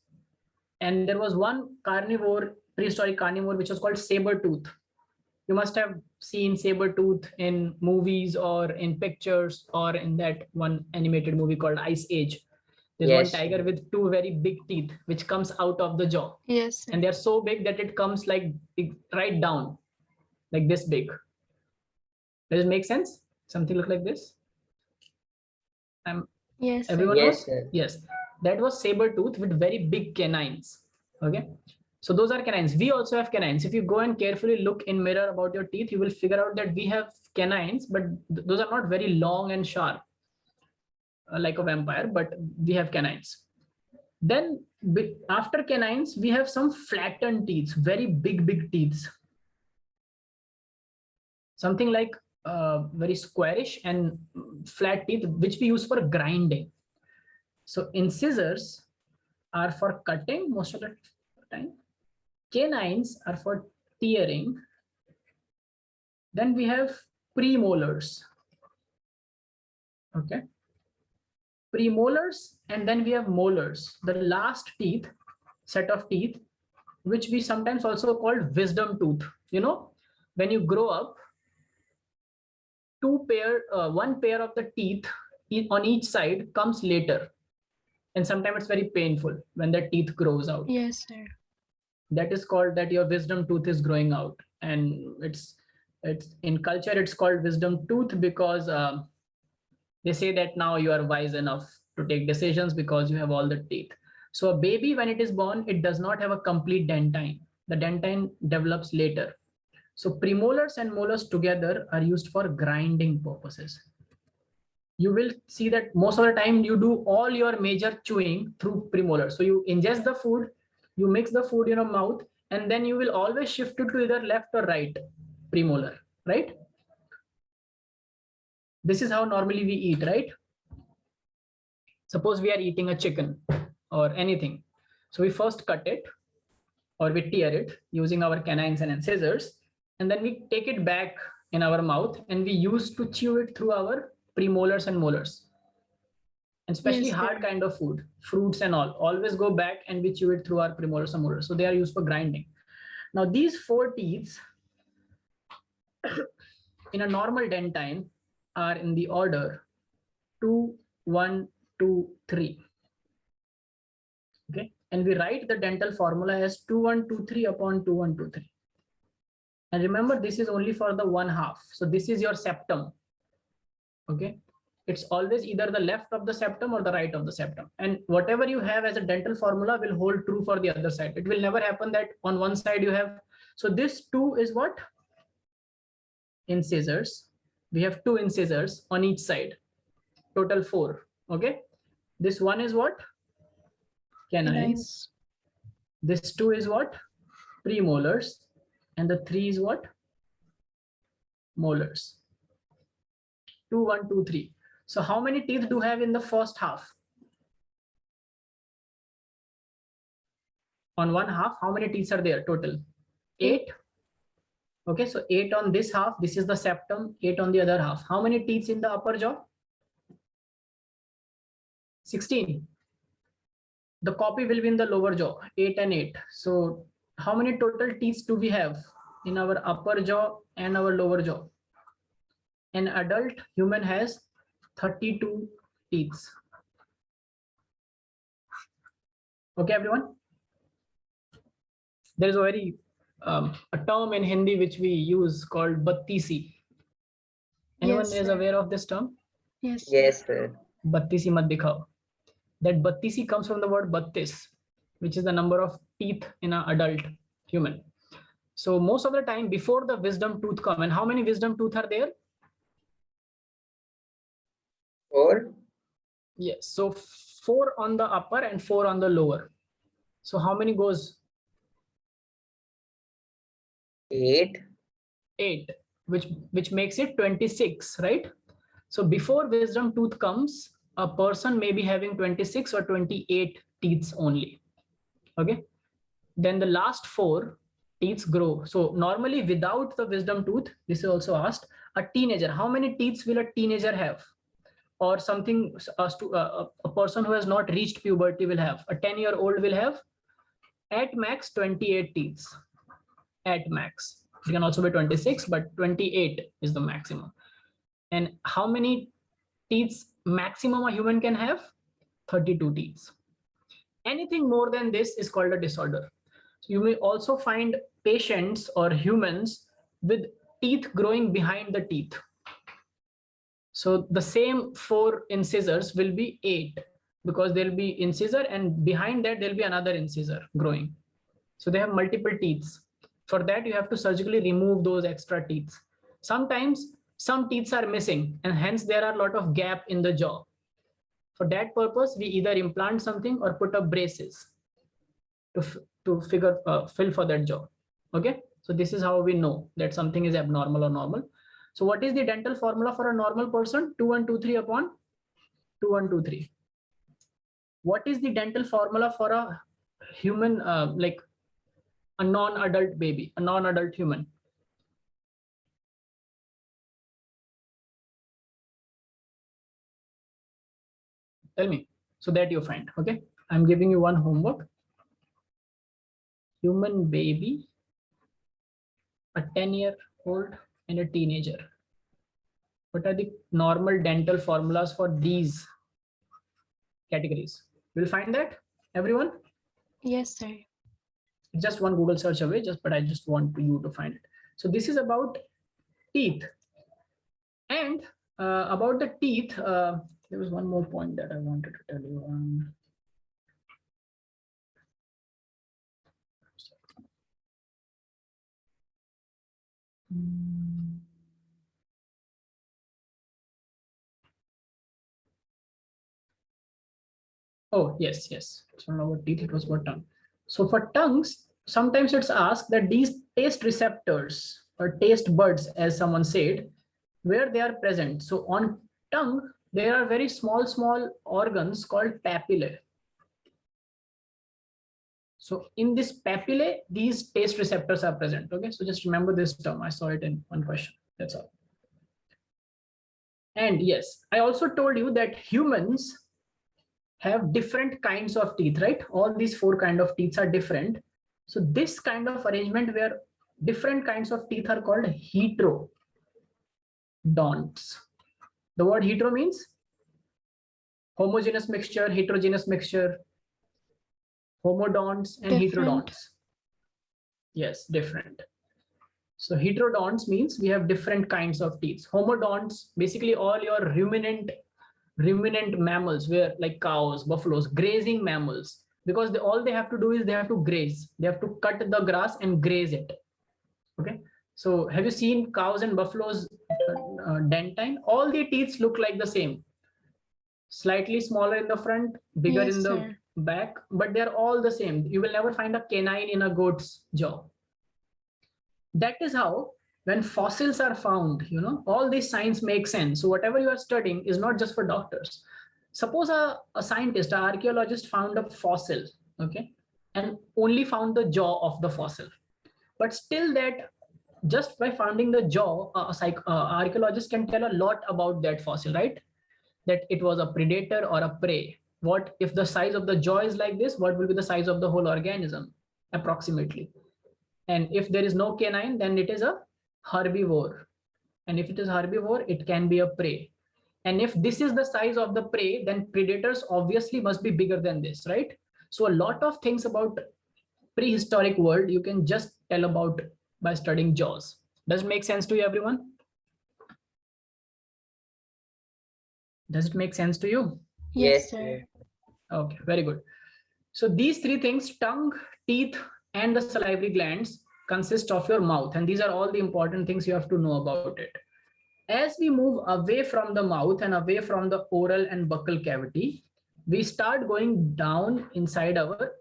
And there was one carnivore, prehistoric carnivore, which was called saber tooth. You must have seen saber tooth in movies or in pictures or in that one animated movie called Ice Age. There's one Yes. tiger with two very big teeth which comes out of the jaw, Yes, sir. and they're so big that it comes like right down, like this big. Does it make sense? Something look like this? Yes, sir. Everyone Yes, knows? sir. Yes, that was saber tooth with very big canines. Okay, so those are canines. We also have canines. If you go and carefully look in mirror about your teeth, you will figure out that we have canines, but those are not very long and sharp like a vampire, but we have canines. Then after canines, we have some flattened teeth, very big teeth. Something like very squarish and flat teeth, which we use for grinding. So incisors are for cutting most of the time. Canines are for tearing. Then we have premolars. Okay. Premolars, and then we have molars, the last teeth, set of teeth, which we sometimes also call wisdom tooth. You know, when you grow up, one pair of the teeth on each side comes later. And sometimes it's very painful when the teeth grows out. Yes, sir. That is called that your wisdom tooth is growing out. And it's in culture, it's called wisdom tooth because they say that now you are wise enough to take decisions because you have all the teeth. So a baby, when it is born, it does not have a complete dentine. The dentine develops later. So premolars and molars together are used for grinding purposes. You will see that most of the time you do all your major chewing through premolars. So you ingest the food, you mix the food in your mouth, and then you will always shift it to either left or right premolar, right? This is how normally we eat, right? Suppose we are eating a chicken or anything. So we first cut it or we tear it using our canines and scissors, and then we take it back in our mouth and we use to chew it through our premolars and molars. And especially Yes, hard sir. kind of food, fruits and all, always go back and we chew it through our premolars and molars. So they are used for grinding. Now these four teeth in a normal dentine are in the order 2, 1, 2, 3. Okay, and we write the dental formula as 2123 upon 2123. And remember, this is only for the 1/2. So this is your septum. Okay, it's always either the left of the septum or the right of the septum. And whatever you have as a dental formula will hold true for the other side. It will never happen that on one side you have. So this 2 is what? Incisors. We have 2 incisors on each side. Total 4. Okay. This 1 is what? Canines. This 2 is what? Premolars. And the 3 is what? Molars. 2, 1, 2, 3. So how many teeth do you have in the first half? On 1/2, how many teeth are there total? 8. Okay, so 8 on this half. This is the septum. 8 on the other half. How many teeth in the upper jaw? 16. The copy will be in the lower jaw, 8 and 8. So how many total teeth do we have in our upper jaw and our lower jaw? An adult human has 32 teeth. Okay, everyone? There is a very a term in Hindi which we use called battisi. Anyone Yes, is sir. aware of this term? Yes. Yes, sir. Battisi mat dikhao. That battisi comes from the word battis, which is the number of teeth in an adult human. So most of the time before the wisdom tooth come, and how many wisdom tooth are there? 4. Yes, so 4 on the upper and 4 on the lower. So how many goes? 8. 8, which makes it 26, right? So before wisdom tooth comes, a person may be having 26 or 28 teeth only. Okay, then the last 4 teeth grow. So normally without the wisdom tooth, this is also asked, a teenager, how many teeth will a teenager have? Or something, a person who has not reached puberty will have, a 10-year-old will have at max 28 teeth, at max. It can also be 26, but 28 is the maximum. And how many teeth maximum a human can have? 32 teeth. Anything more than this is called a disorder. So you may also find patients or humans with teeth growing behind the teeth. So the same 4 incisors will be 8 because there'll be incisor and behind that there'll be another incisor growing. So they have multiple teeth. For that, you have to surgically remove those extra teeth. Sometimes some teeth are missing and hence there are a lot of gap in the jaw. For that purpose, we either implant something or put up braces to fill for that jaw. Okay, so this is how we know that something is abnormal or normal. So what is the dental formula for a normal person? 2123 upon 2123. What is the dental formula for a human, like a non-adult baby, a non-adult human? Tell me, so that you find. Okay, I'm giving you one homework. Human baby, a 10-year-old and a teenager. What are the normal dental formulas for these categories? We'll find that, everyone. Yes, sir. Just one Google search away, but I just want you to find it. So this is about teeth. And about the teeth, there was one more point that I wanted to tell you. Oh, yes. It's not about teeth, it was about tongue. So for tongues, sometimes it's asked that these taste receptors or taste buds, as someone said, where they are present. So on tongue, there are very small organs called papillae. So in this papillae, these taste receptors are present. Okay, so just remember this term. I saw it in one question. That's all. And yes, I also told you that humans have different kinds of teeth, right? All these 4 kinds of teeth are different. So this kind of arrangement where different kinds of teeth are called heterodonts. The word hetero means homogeneous mixture, heterogeneous mixture, homodonts and Different. heterodonts. Yes, different. So heterodonts means we have different kinds of teeth. Homodonts, basically all your ruminant mammals, where like cows, buffaloes, grazing mammals, because all they have to do is they have to graze. They have to cut the grass and graze it. Okay. So have you seen cows and buffaloes dentine? All the teeth look like the same. Slightly smaller in the front, bigger Yes, in the sir. back, but they're all the same. You will never find a canine in a goat's jaw. That is how when fossils are found, all these signs make sense. So whatever you are studying is not just for doctors. Suppose a scientist, an archaeologist found a fossil, okay, and only found the jaw of the fossil. But still that just by finding the jaw, archaeologist can tell a lot about that fossil, right? That it was a predator or a prey. What if the size of the jaw is like this? What will be the size of the whole organism approximately? And if there is no canine, then it is a herbivore. And if it is herbivore, it can be a prey. And if this is the size of the prey, then predators obviously must be bigger than this, right? So a lot of things about prehistoric world you can just tell about by studying jaws. Does it make sense to you, everyone? Does it make sense to you? Yes, sir. Okay, very good. So these 3 things, tongue, teeth, and the salivary glands, consist of your mouth. And these are all the important things you have to know about it. As we move away from the mouth and away from the oral and buccal cavity, we start going down inside our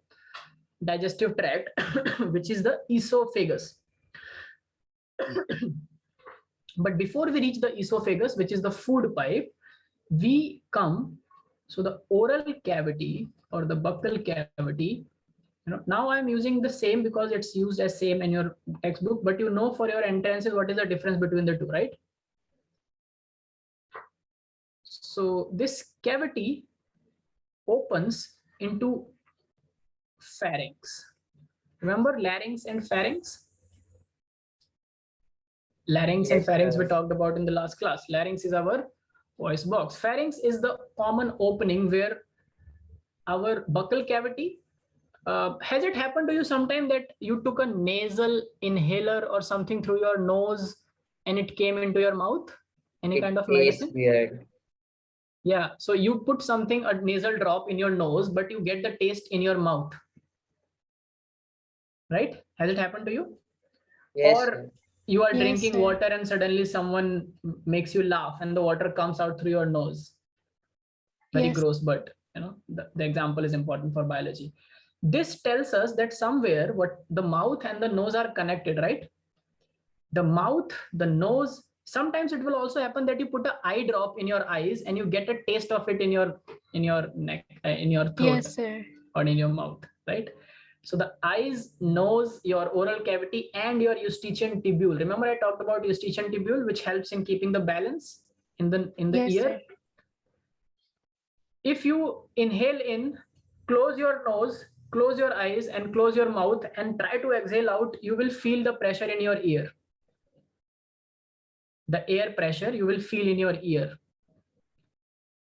digestive tract, which is the esophagus. But before we reach the esophagus, which is the food pipe, we come, so the oral cavity or the buccal cavity, now I'm using the same because it's used as same in your textbook, but for your entrances, what is the difference between the two, right? So this cavity opens into pharynx. Remember larynx and pharynx? Larynx and Yes, pharynx we sir. talked about in the last class. Larynx is our voice box. Pharynx is the common opening where our buccal cavity. Has it happened to you sometime that you took a nasal inhaler or something through your nose and it came into your mouth? Any kind It of tastes medicine? weird. Yeah. So you put something, a nasal drop in your nose, but you get the taste in your mouth. Right? Has it happened to you? Yes, Or sir. you are Yes, drinking sir. water and suddenly someone makes you laugh and the water comes out through your nose. Very Yes. gross, but the example is important for biology. This tells us that somewhere what the mouth and the nose are connected, right? The mouth, the nose. Sometimes it will also happen that you put an eye drop in your eyes and you get a taste of it in your neck, in your throat, Yes, sir. or in your mouth, right? So the eyes, nose, your oral cavity, and your eustachian tubule. Remember I talked about eustachian tubule, which helps in keeping the balance in the Yes, ear. sir. If you inhale in, close your nose, close your eyes, and close your mouth and try to exhale out, you will feel the pressure in your ear. The air pressure you will feel in your ear.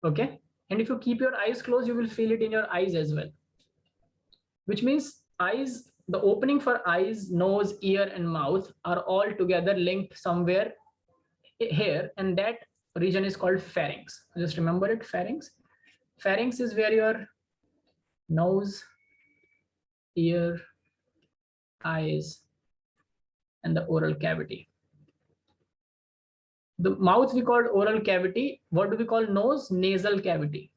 Okay. And if you keep your eyes closed, you will feel it in your eyes as well. Which means eyes, the opening for eyes, nose, ear, and mouth are all together linked somewhere here, and that region is called pharynx. Just remember it, pharynx. Pharynx is where your nose, ear, eyes, and the oral cavity. The mouth we called oral cavity. What do we call nose? Nasal cavity.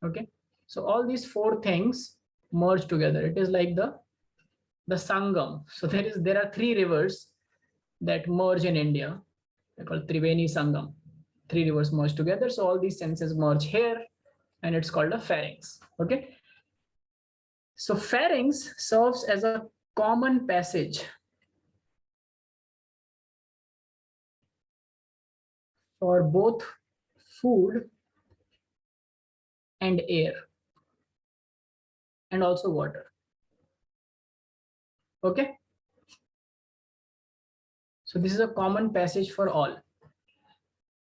Okay. So all these four things merge together. It is like the Sangam. So there are three rivers that merge in India. They're called Triveni Sangam. Three rivers merge together. So all these senses merge here, and it's called a pharynx. Okay. So pharynx serves as a common passage for both food and air, and also water. Okay. So this is a common passage for all.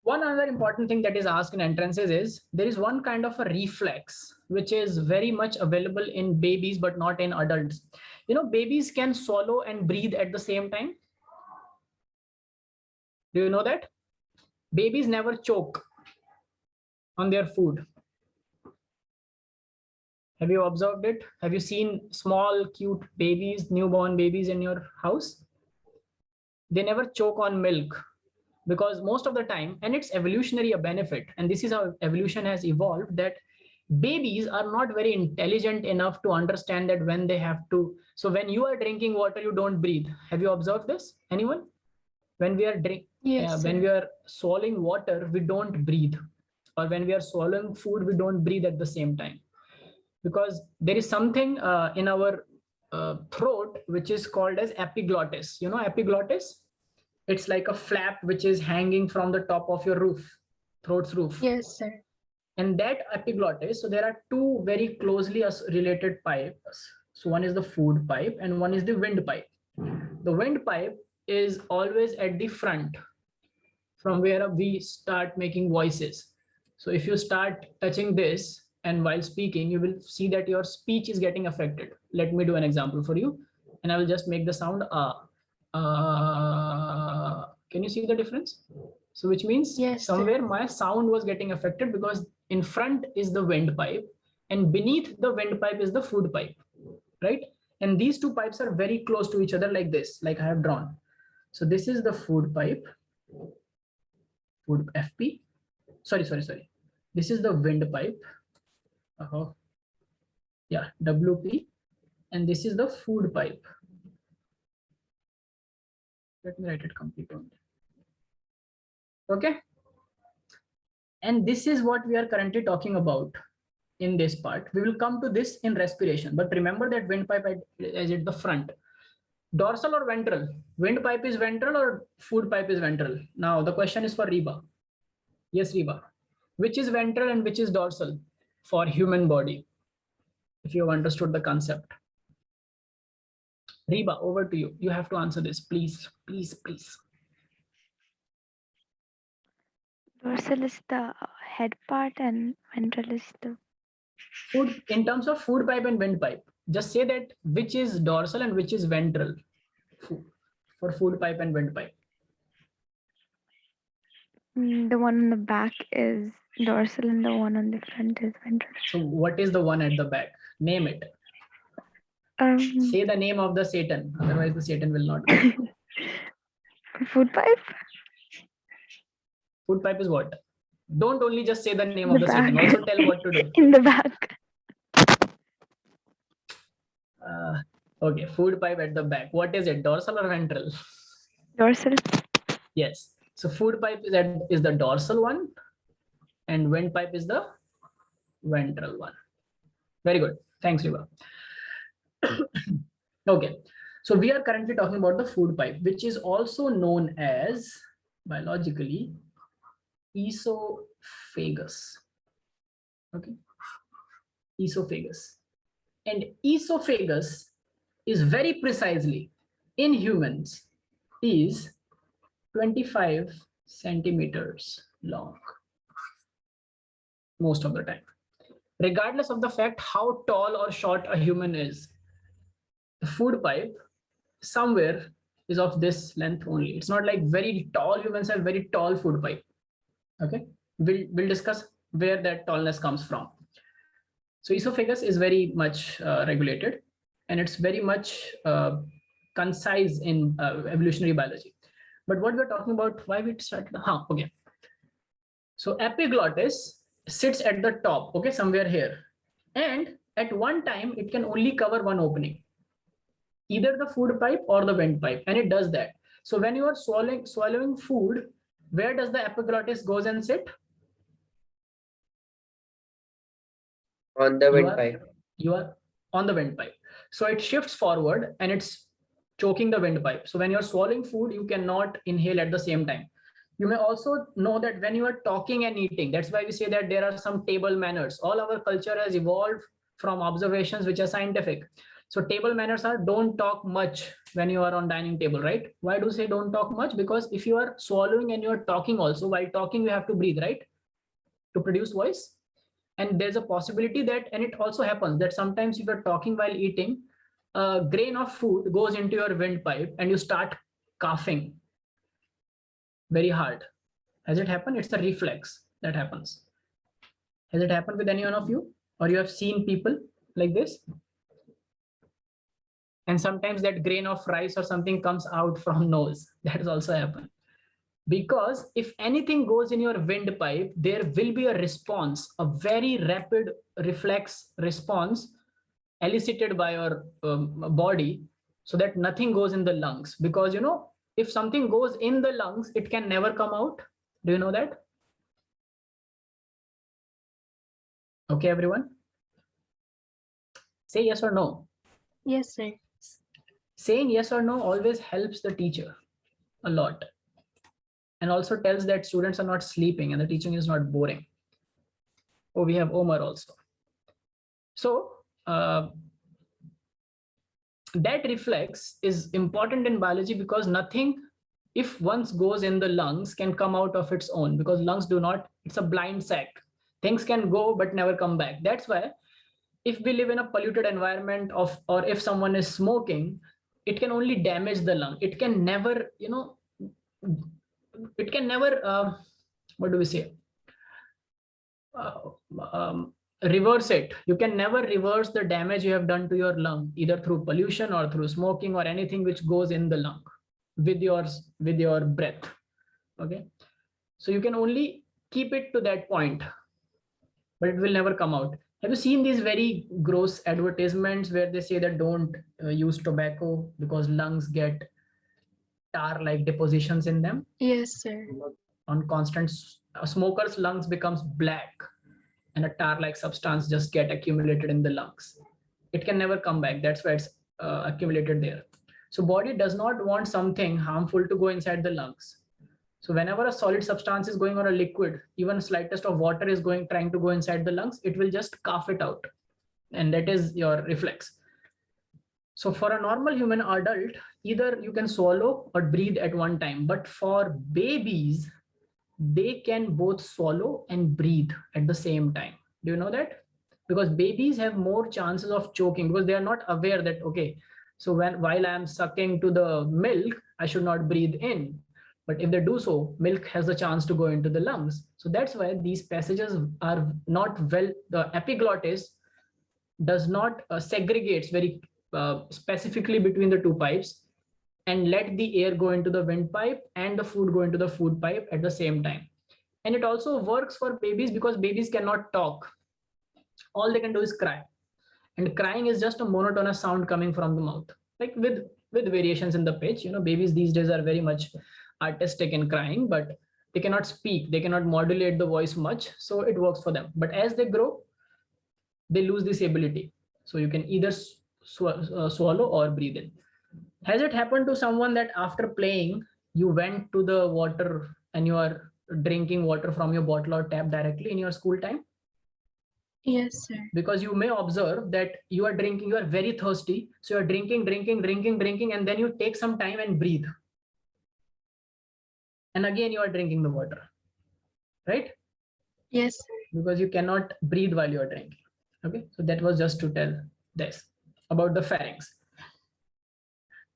One other important thing that is asked in entrances is there is one kind of a reflex which is very much available in babies but not in adults. You know, babies can swallow and breathe at the same time. Do you know that? Babies never choke on their food. Have you observed it? Have you seen small, cute babies, newborn babies in your house? They never choke on milk, because most of the time, and it's evolutionary a benefit, and this is how evolution has evolved, that babies are not very intelligent enough to understand that when they have to. So when you are drinking water, you don't breathe. Have you observed this? Anyone? When we are Yes, when sir. we are swallowing water, we don't breathe, or when we are swallowing food, we don't breathe at the same time, because there is something in our throat which is called as epiglottis. You know epiglottis? It's like a flap which is hanging from the top of your roof, throat's roof. Yes, sir. And that epiglottis, so there are two very closely related pipes. So one is the food pipe and one is the wind pipe. The wind pipe is always at the front, from where we start making voices. So if you start touching this and while speaking, you will see that your speech is getting affected. Let me do an example for you, and I will just make the sound can you see the difference? So which means Yes, sir. somewhere my sound was getting affected, because in front is the windpipe and beneath the windpipe is the food pipe, right? And these two pipes are very close to each other, like this, like I have drawn. So this is the food pipe, food FP. Sorry. This is the windpipe. Yeah, WP. And this is the food pipe. Let me write it completely. Okay. And this is what we are currently talking about in this part. We will come to this in respiration, but remember that windpipe is at the front. Dorsal or ventral? Windpipe is ventral or food pipe is ventral? Now the question is for Reba. Yes, Reba. Which is ventral and which is dorsal for human body? If you have understood the concept. Reba, over to you. You have to answer this, please, please, please. Dorsal is the head part and ventral is the Food, in terms of food pipe and windpipe, just say that which is dorsal and which is ventral for food pipe and windpipe. the one on the back is dorsal and the one on the front is ventral. So what is the one at the back? Name it. Say the name of the Satan, otherwise the Satan will not come. Food pipe? Food pipe is what? Don't only just say the name The of the Satan, back. also tell what to do. In the back. Okay, food pipe at the back. What is it, dorsal or ventral? Dorsal. Yes. So food pipe is the dorsal one and windpipe is the ventral one. Very good. Thanks, Riva. Okay. So we are currently talking about the food pipe, which is also known as biologically esophagus. Okay. Esophagus. And esophagus is very precisely in humans is 25 centimeters long most of the time, regardless of the fact how tall or short a human is. The food pipe somewhere is of this length only. It's not like very tall humans have very tall food pipe. Okay, we'll discuss where that tallness comes from. So esophagus is very much regulated, and it's very much concise in evolutionary biology. But what we're talking about, why we started? Okay. So epiglottis sits at the top, okay, somewhere here. And at one time, it can only cover one opening, either the food pipe or the windpipe, and it does that. So when you are swallowing food, where does the epiglottis goes and sit? On the windpipe. You are on the windpipe. So it shifts forward and it's choking the windpipe. So when you're swallowing food, you cannot inhale at the same time. You may also know that when you are talking and eating, that's why we say that there are some table manners. All our culture has evolved from observations which are scientific. So table manners are don't talk much when you are on dining table, right? Why do you say don't talk much? Because if you are swallowing and you're talking also, while talking, you have to breathe, right? To produce voice. And there's a possibility that, and it also happens that sometimes if you're talking while eating, a grain of food goes into your windpipe and you start coughing very hard. Has it happened? It's a reflex that happens. Has it happened with any one of you? Or you have seen people like this? And sometimes that grain of rice or something comes out from nose. That has also happened. Because if anything goes in your windpipe, there will be a response, a very rapid reflex response elicited by your body, so that nothing goes in the lungs. Because, you know, if something goes in the lungs, it can never come out. Do you know that? Okay, everyone? Say yes or no. Yes, sir. Saying yes or no always helps the teacher a lot. And also tells that students are not sleeping and the teaching is not boring. Oh, we have Omar also. So that reflex is important in biology because nothing, if once goes in the lungs, can come out of its own, because lungs do not, it's a blind sac. Things can go but never come back. That's why if we live in a polluted environment of, or if someone is smoking, it can only damage the lung. It can never, you know, it can never, what do we say? Reverse it. You can never reverse the damage you have done to your lung, either through pollution or through smoking or anything which goes in the lung with your breath. Okay. So you can only keep it to that point, but it will never come out. Have you seen these very gross advertisements where they say that don't use tobacco because lungs get tar-like depositions in them? Yes, sir. On constant, a smoker's lungs becomes black and a tar-like substance just get accumulated in the lungs. It can never come back. That's why it's accumulated there. So body does not want something harmful to go inside the lungs. So whenever a solid substance is going, or a liquid, even slightest of water is going, trying to go inside the lungs, it will just cough it out. And that is your reflex. So for a normal human adult, either you can swallow or breathe at one time. But for babies, they can both swallow and breathe at the same time. Do you know that? Because babies have more chances of choking because they are not aware that, okay, so while I am sucking to the milk, I should not breathe in. But if they do so, milk has a chance to go into the lungs. So that's why these passages are not well, the epiglottis does not segregates very specifically between the two pipes and let the air go into the windpipe and the food go into the food pipe at the same time. And it also works for babies because babies cannot talk. All they can do is cry. And crying is just a monotonous sound coming from the mouth, like with variations in the pitch. You know, babies these days are very much artistic in crying, but they cannot speak, they cannot modulate the voice much, so it works for them. But as they grow, they lose this ability. So you can either swallow or breathe in. Has it happened to someone that after playing, you went to the water and you are drinking water from your bottle or tap directly in your school time? Yes, sir. Because you may observe that you are drinking, you are very thirsty. So you're drinking, and then you take some time and breathe. And again, you are drinking the water, right? Yes. Because you cannot breathe while you are drinking. Okay, so that was just to tell this about the pharynx.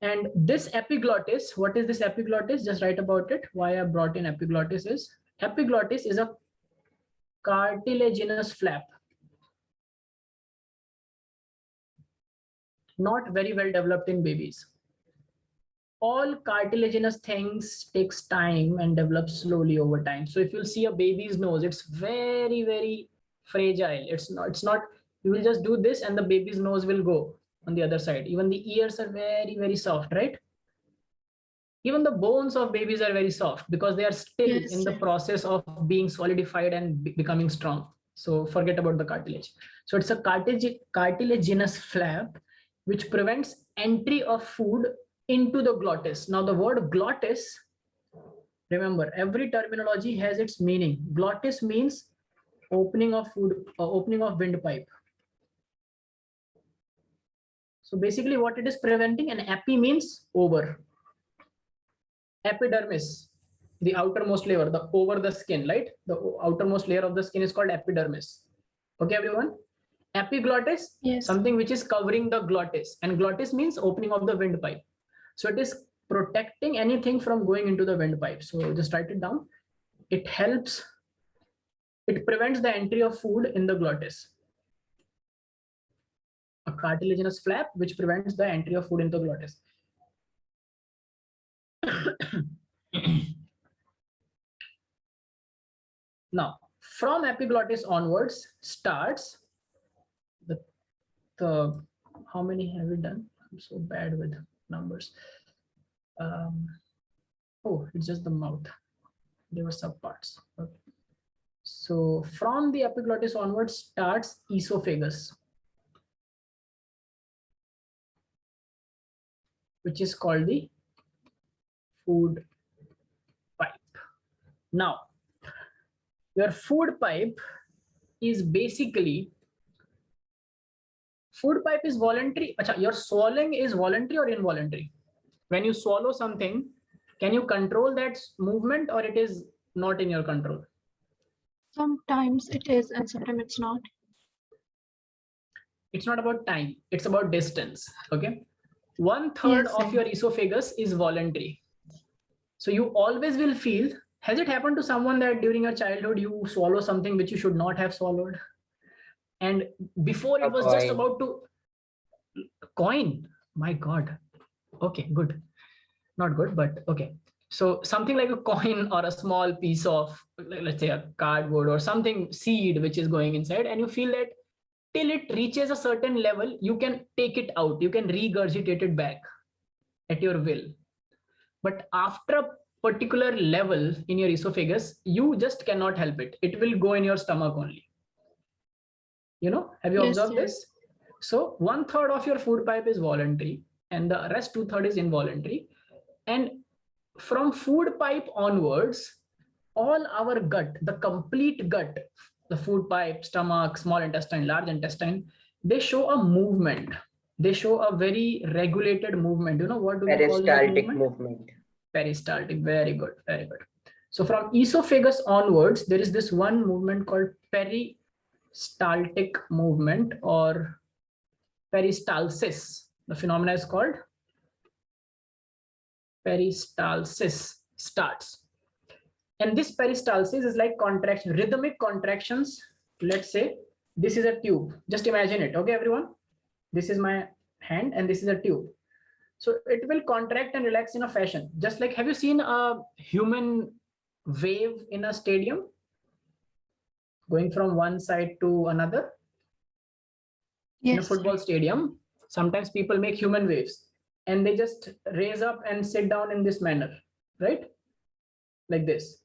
And this epiglottis, what is this epiglottis? Just write about it. Why I brought in epiglottis is a cartilaginous flap. Not very well developed in babies. All cartilaginous things takes time and develops slowly over time. So if you'll see a baby's nose, it's very, very fragile. It's not, you will just do this and the baby's nose will go on the other side. Even the ears are very, very soft, right? Even the bones of babies are very soft because they are still in the process of being solidified and becoming strong. So forget about the cartilage. So it's a cartilaginous flap which prevents entry of food into the glottis. Now the word glottis, remember, every terminology has its meaning. Glottis means opening of food, opening of windpipe. So basically what it is preventing, an epi means over. Epidermis, the outermost layer, the over the skin, right? The outermost layer of the skin is called epidermis. Okay, everyone? Epiglottis, something which is covering the glottis, and glottis means opening of the windpipe. So it is protecting anything from going into the windpipe. So just write it down. It helps, it prevents the entry of food in the glottis. A cartilaginous flap which prevents the entry of food into the glottis. Now, from epiglottis onwards starts the how many have we done? I'm so bad with numbers. Oh, it's just the mouth. There were subparts. Okay. So from the epiglottis onwards starts esophagus, which is called the food pipe. Now, your food pipe is basically, food pipe is voluntary. Achha, your swallowing is voluntary or involuntary? When you swallow something, can you control that movement or it is not in your control? Sometimes it is and sometimes it's not. It's not about time, it's about distance. Okay. 1/3 of your esophagus is voluntary. So you always will feel, has it happened to someone that during your childhood you swallow something which you should not have swallowed? And before it was just about to coin. My God. Okay, good. Not good, but okay. So something like a coin or a small piece of, let's say, a cardboard or something, seed which is going inside, and you feel that till it reaches a certain level, you can take it out, you can regurgitate it back at your will. But after a particular level in your esophagus, you just cannot help it. It will go in your stomach only. You know, have you observed this? So 1/3 of your food pipe is voluntary and the rest 2/3 is involuntary. And from food pipe onwards, all our gut, the complete gut, the food pipe, stomach, small intestine, large intestine, they show a movement. they show a very regulated movement. You know, what do we call that Peristaltic movement? movement. Peristaltic. Very good. Very good. So from esophagus onwards, there is this one movement called peristaltic movement or peristalsis. The phenomena is called peristalsis starts. And this peristalsis is like contraction, rhythmic contractions. Let's say this is a tube. Just imagine it. Okay, everyone. This is my hand and this is a tube. So it will contract and relax in a fashion. Just like, have you seen a human wave in a stadium? Going from one side to another? In a Yes. football stadium, sometimes people make human waves and they just raise up and sit down in this manner, right? Like this.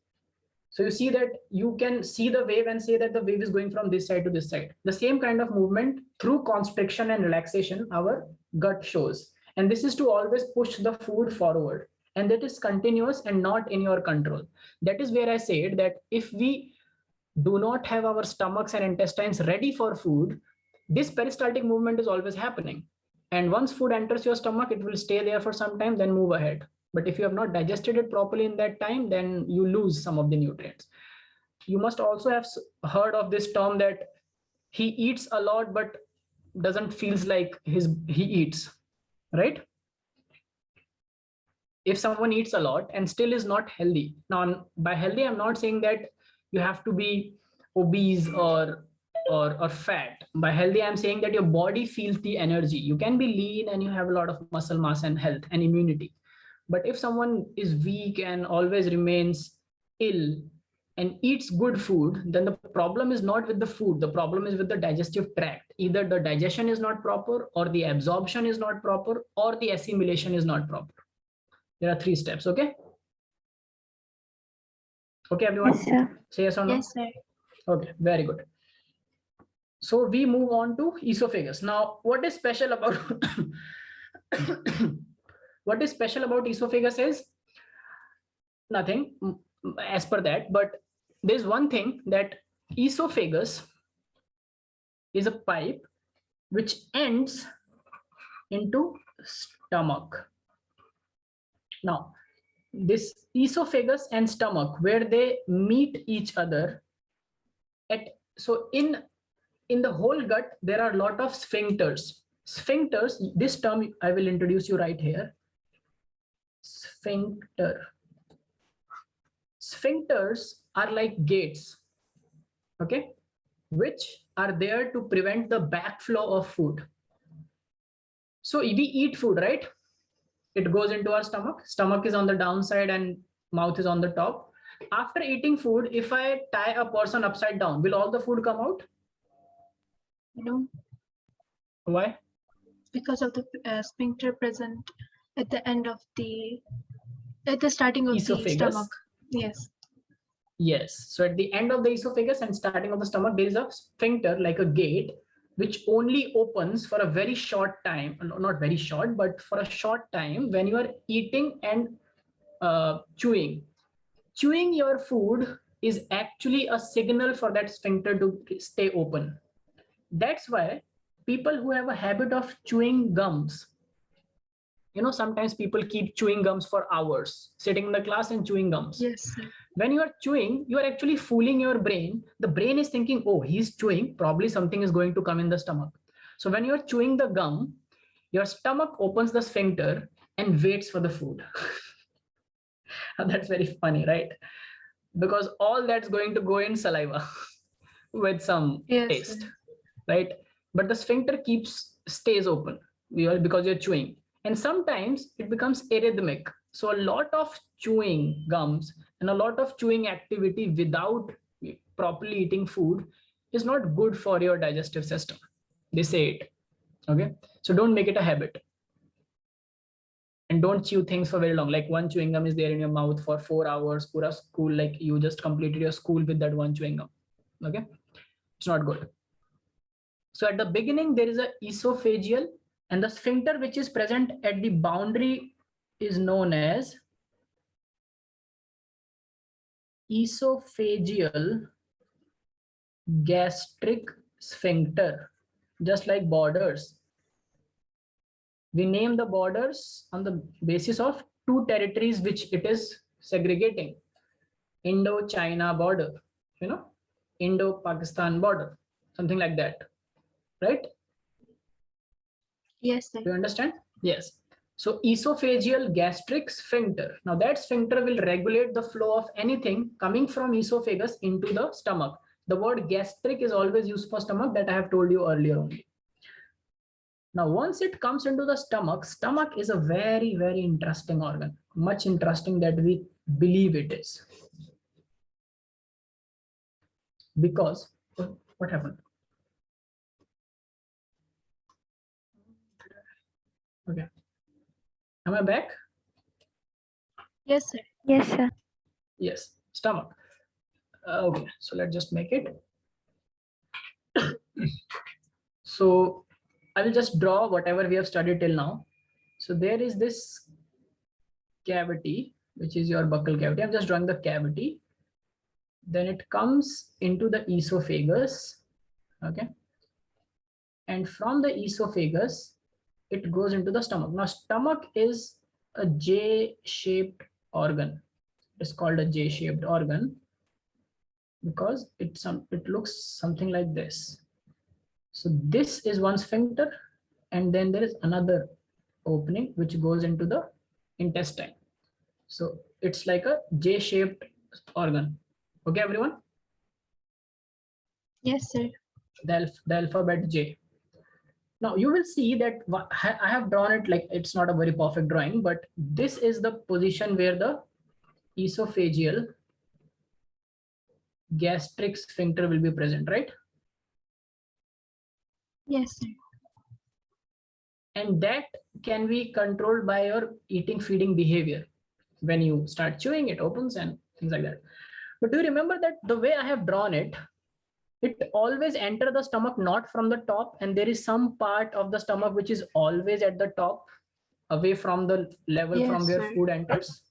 So you see that you can see the wave and say that the wave is going from this side to this side. The same kind of movement through constriction and relaxation our gut shows. And this is to always push the food forward. And that is continuous and not in your control. That is where I said that if we do not have our stomachs and intestines ready for food, this peristaltic movement is always happening. And once food enters your stomach, it will stay there for some time, then move ahead. But if you have not digested it properly in that time, then you lose some of the nutrients. You must also have heard of this term that he eats a lot, but doesn't feels like he eats, right? If someone eats a lot and still is not healthy. Now, by healthy, I'm not saying that you have to be obese or fat. By healthy, I'm saying that your body feels the energy. You can be lean and you have a lot of muscle mass and health and immunity. But if someone is weak and always remains ill and eats good food, then the problem is not with the food. The problem is with the digestive tract. Either the digestion is not proper, or the absorption is not proper, or the assimilation is not proper. There are 3 steps, okay? Okay, everyone? Yes, sir. Say yes or no? Yes, sir. Okay, very good. So we move on to esophagus. Now, what is special about what is special about esophagus is nothing as per that, but there's one thing that esophagus is a pipe which ends into stomach. Now, this esophagus and stomach, where they meet each other so in the whole gut, there are a lot of sphincters. Sphincters, this term I will introduce you right here. Sphincter. Sphincters are like gates, okay, which are there to prevent the backflow of food. So we eat food, right? It goes into our stomach. Stomach is on the downside and mouth is on the top. After eating food, if I tie a person upside down, will all the food come out? No, Why? because of the sphincter present at the end of at the starting of the Esophagus. stomach. Yes. Yes. So at the end of the esophagus and starting of the stomach, there is a sphincter like a gate, which only opens for a very short time, not very short, but for a short time when you are eating and chewing. Chewing your food is actually a signal for that sphincter to stay open. That's why people who have a habit of chewing gums, you know, sometimes people keep chewing gums for hours, sitting in the class and chewing gums. Yes, sir. When you are chewing, you are actually fooling your brain. The brain is thinking, oh, he's chewing, probably something is going to come in the stomach. So when you're chewing the gum, your stomach opens the sphincter and waits for the food. That's very funny, right? Because all that's going to go in saliva with some Yes, taste, sir. right? But the sphincter stays open because you're chewing. And sometimes it becomes arrhythmic. So a lot of chewing gums and a lot of chewing activity without properly eating food is not good for your digestive system. They say it. Okay. So don't make it a habit. And don't chew things for very long. Like one chewing gum is there in your mouth for 4 hours, pura school, like you just completed your school with that one chewing gum. Okay. It's not good. So at the beginning, there is a esophageal, and the sphincter which is present at the boundary is known as esophageal gastric sphincter, just like borders. We name the borders on the basis of two territories which it is segregating. Indo-China border, Indo-Pakistan border, something like that, right? Yes, sir. Do you understand? Yes. So esophageal gastric sphincter. Now that sphincter will regulate the flow of anything coming from esophagus into the stomach. The word gastric is always used for stomach, that I have told you earlier only. Now, once it comes into the stomach, stomach is a very, very interesting organ, much interesting that we believe it is. Because, what happened? Okay. Am I back? Yes, sir. Yes, sir. Yes, stomach. Okay, so let's just make it. So I will just draw whatever we have studied till now. So there is this cavity, which is your buccal cavity. I'm just drawing the cavity. Then it comes into the esophagus. Okay. And from the esophagus, it goes into the stomach. Now, stomach is a J-shaped organ. It's called a J-shaped organ because it looks something like this. So this is one sphincter, and then there is another opening which goes into the intestine. So it's like a J-shaped organ. Okay, everyone? Yes, sir. The alphabet J. Now you will see that I have drawn it like it's not a very perfect drawing, but this is the position where the esophageal gastric sphincter will be present, right? Yes, sir. And that can be controlled by your eating feeding behavior. When you start chewing, it opens and things like that. But do you remember that the way I have drawn it, it always enters the stomach not from the top, and there is some part of the stomach which is always at the top, away from the level Yes, from where sir. food enters,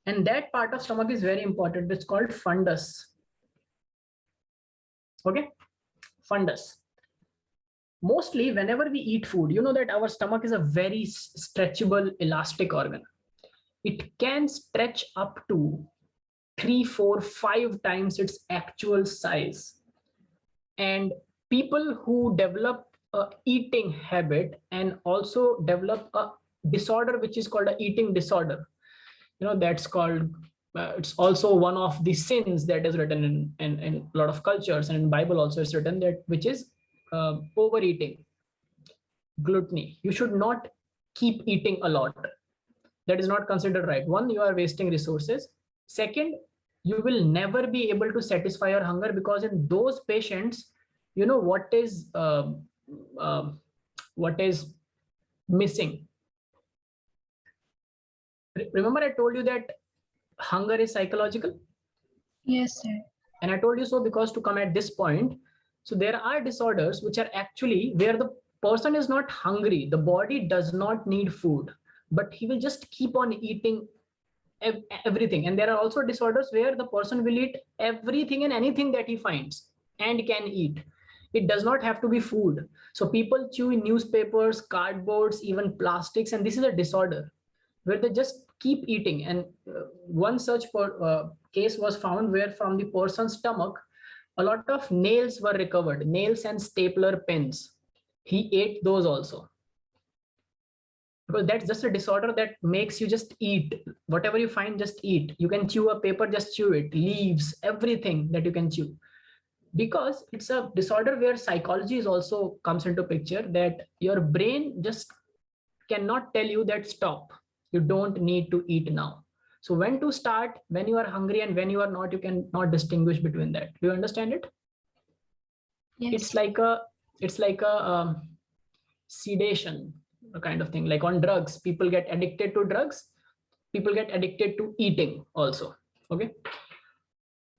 and that part of stomach is very important. It's called fundus. Okay, fundus. Mostly whenever we eat food, you know that our stomach is a very stretchable, elastic organ. It can stretch up to 3, 4, 5 times its actual size. And people who develop a eating habit and also develop a disorder which is called an eating disorder, that's called it's also one of the sins that is written in a lot of cultures, and in Bible also is written, that which is overeating, gluttony. You should not keep eating a lot. That is not considered right. One, you are wasting resources. Second, you will never be able to satisfy your hunger, because in those patients, what is missing. Remember, I told you that hunger is psychological. Yes, sir. And I told you so because to come at this point, so there are disorders which are actually where the person is not hungry, the body does not need food, but he will just keep on eating everything. And there are also disorders where the person will eat everything and anything that he finds and can eat. It does not have to be food. So people chew in newspapers, cardboards, even plastics, and this is a disorder where they just keep eating. And one such case was found where from the person's stomach, a lot of nails were recovered, nails and stapler pins. He ate those also. Because that's just a disorder that makes you just eat. Whatever you find, just eat. You can chew a paper, just chew it. Leaves, everything that you can chew. Because it's a disorder where psychology is also comes into picture, that your brain just cannot tell you that stop. You don't need to eat now. So when to start, when you are hungry and when you are not, you cannot distinguish between that. Do you understand it? Yes. It's like a sedation kind of thing. Like on drugs, people get addicted to drugs. People get addicted to eating also. Okay.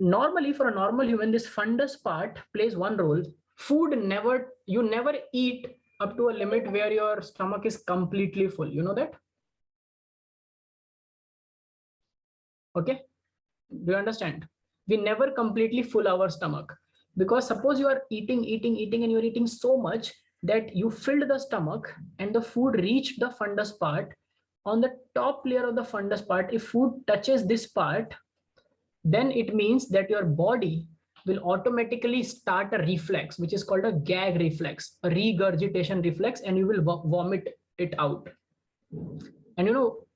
Normally, for a normal human, this fundus part plays one role. You never eat up to a limit where your stomach is completely full. You know that? Okay. Do you understand? We never completely full our stomach, because suppose you are eating and you're eating so much that you filled the stomach and the food reached the fundus part. On the top layer of the fundus part, if food touches this part, then it means that your body will automatically start a reflex, which is called a gag reflex, a regurgitation reflex, and you will vomit it out. And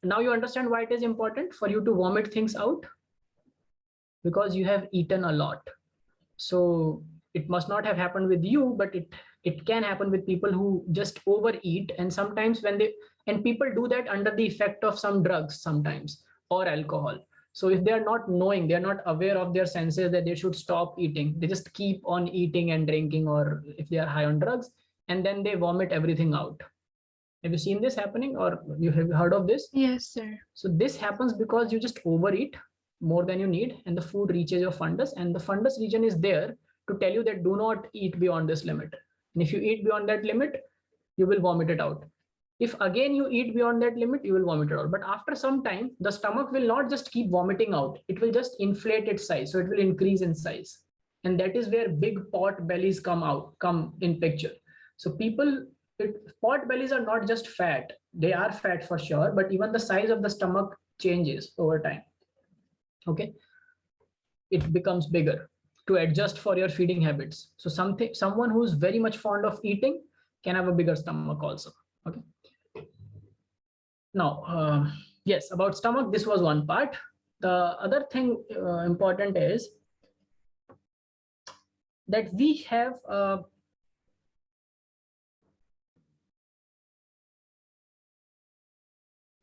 now you understand why it is important for you to vomit things out, because you have eaten a lot. So it must not have happened with you, but it can happen with people who just overeat. And sometimes and people do that under the effect of some drugs sometimes, or alcohol. So if they are not knowing, they are not aware of their senses that they should stop eating, they just keep on eating and drinking, or if they are high on drugs, and then they vomit everything out. Have you seen this happening, or you have heard of this? Yes, sir. So this happens because you just overeat more than you need, and the food reaches your fundus, and the fundus region is there to tell you that do not eat beyond this limit. And if you eat beyond that limit, you will vomit it out. If again you eat beyond that limit, you will vomit it out. But after some time, the stomach will not just keep vomiting out, it will just inflate its size. So it will increase in size. And that is where big pot bellies come in picture. So pot bellies are not just fat, they are fat for sure, but even the size of the stomach changes over time. Okay, it becomes bigger to adjust for your feeding habits. So someone who's very much fond of eating can have a bigger stomach also. Okay. Now, yes, about stomach, this was one part. The other thing important is that we have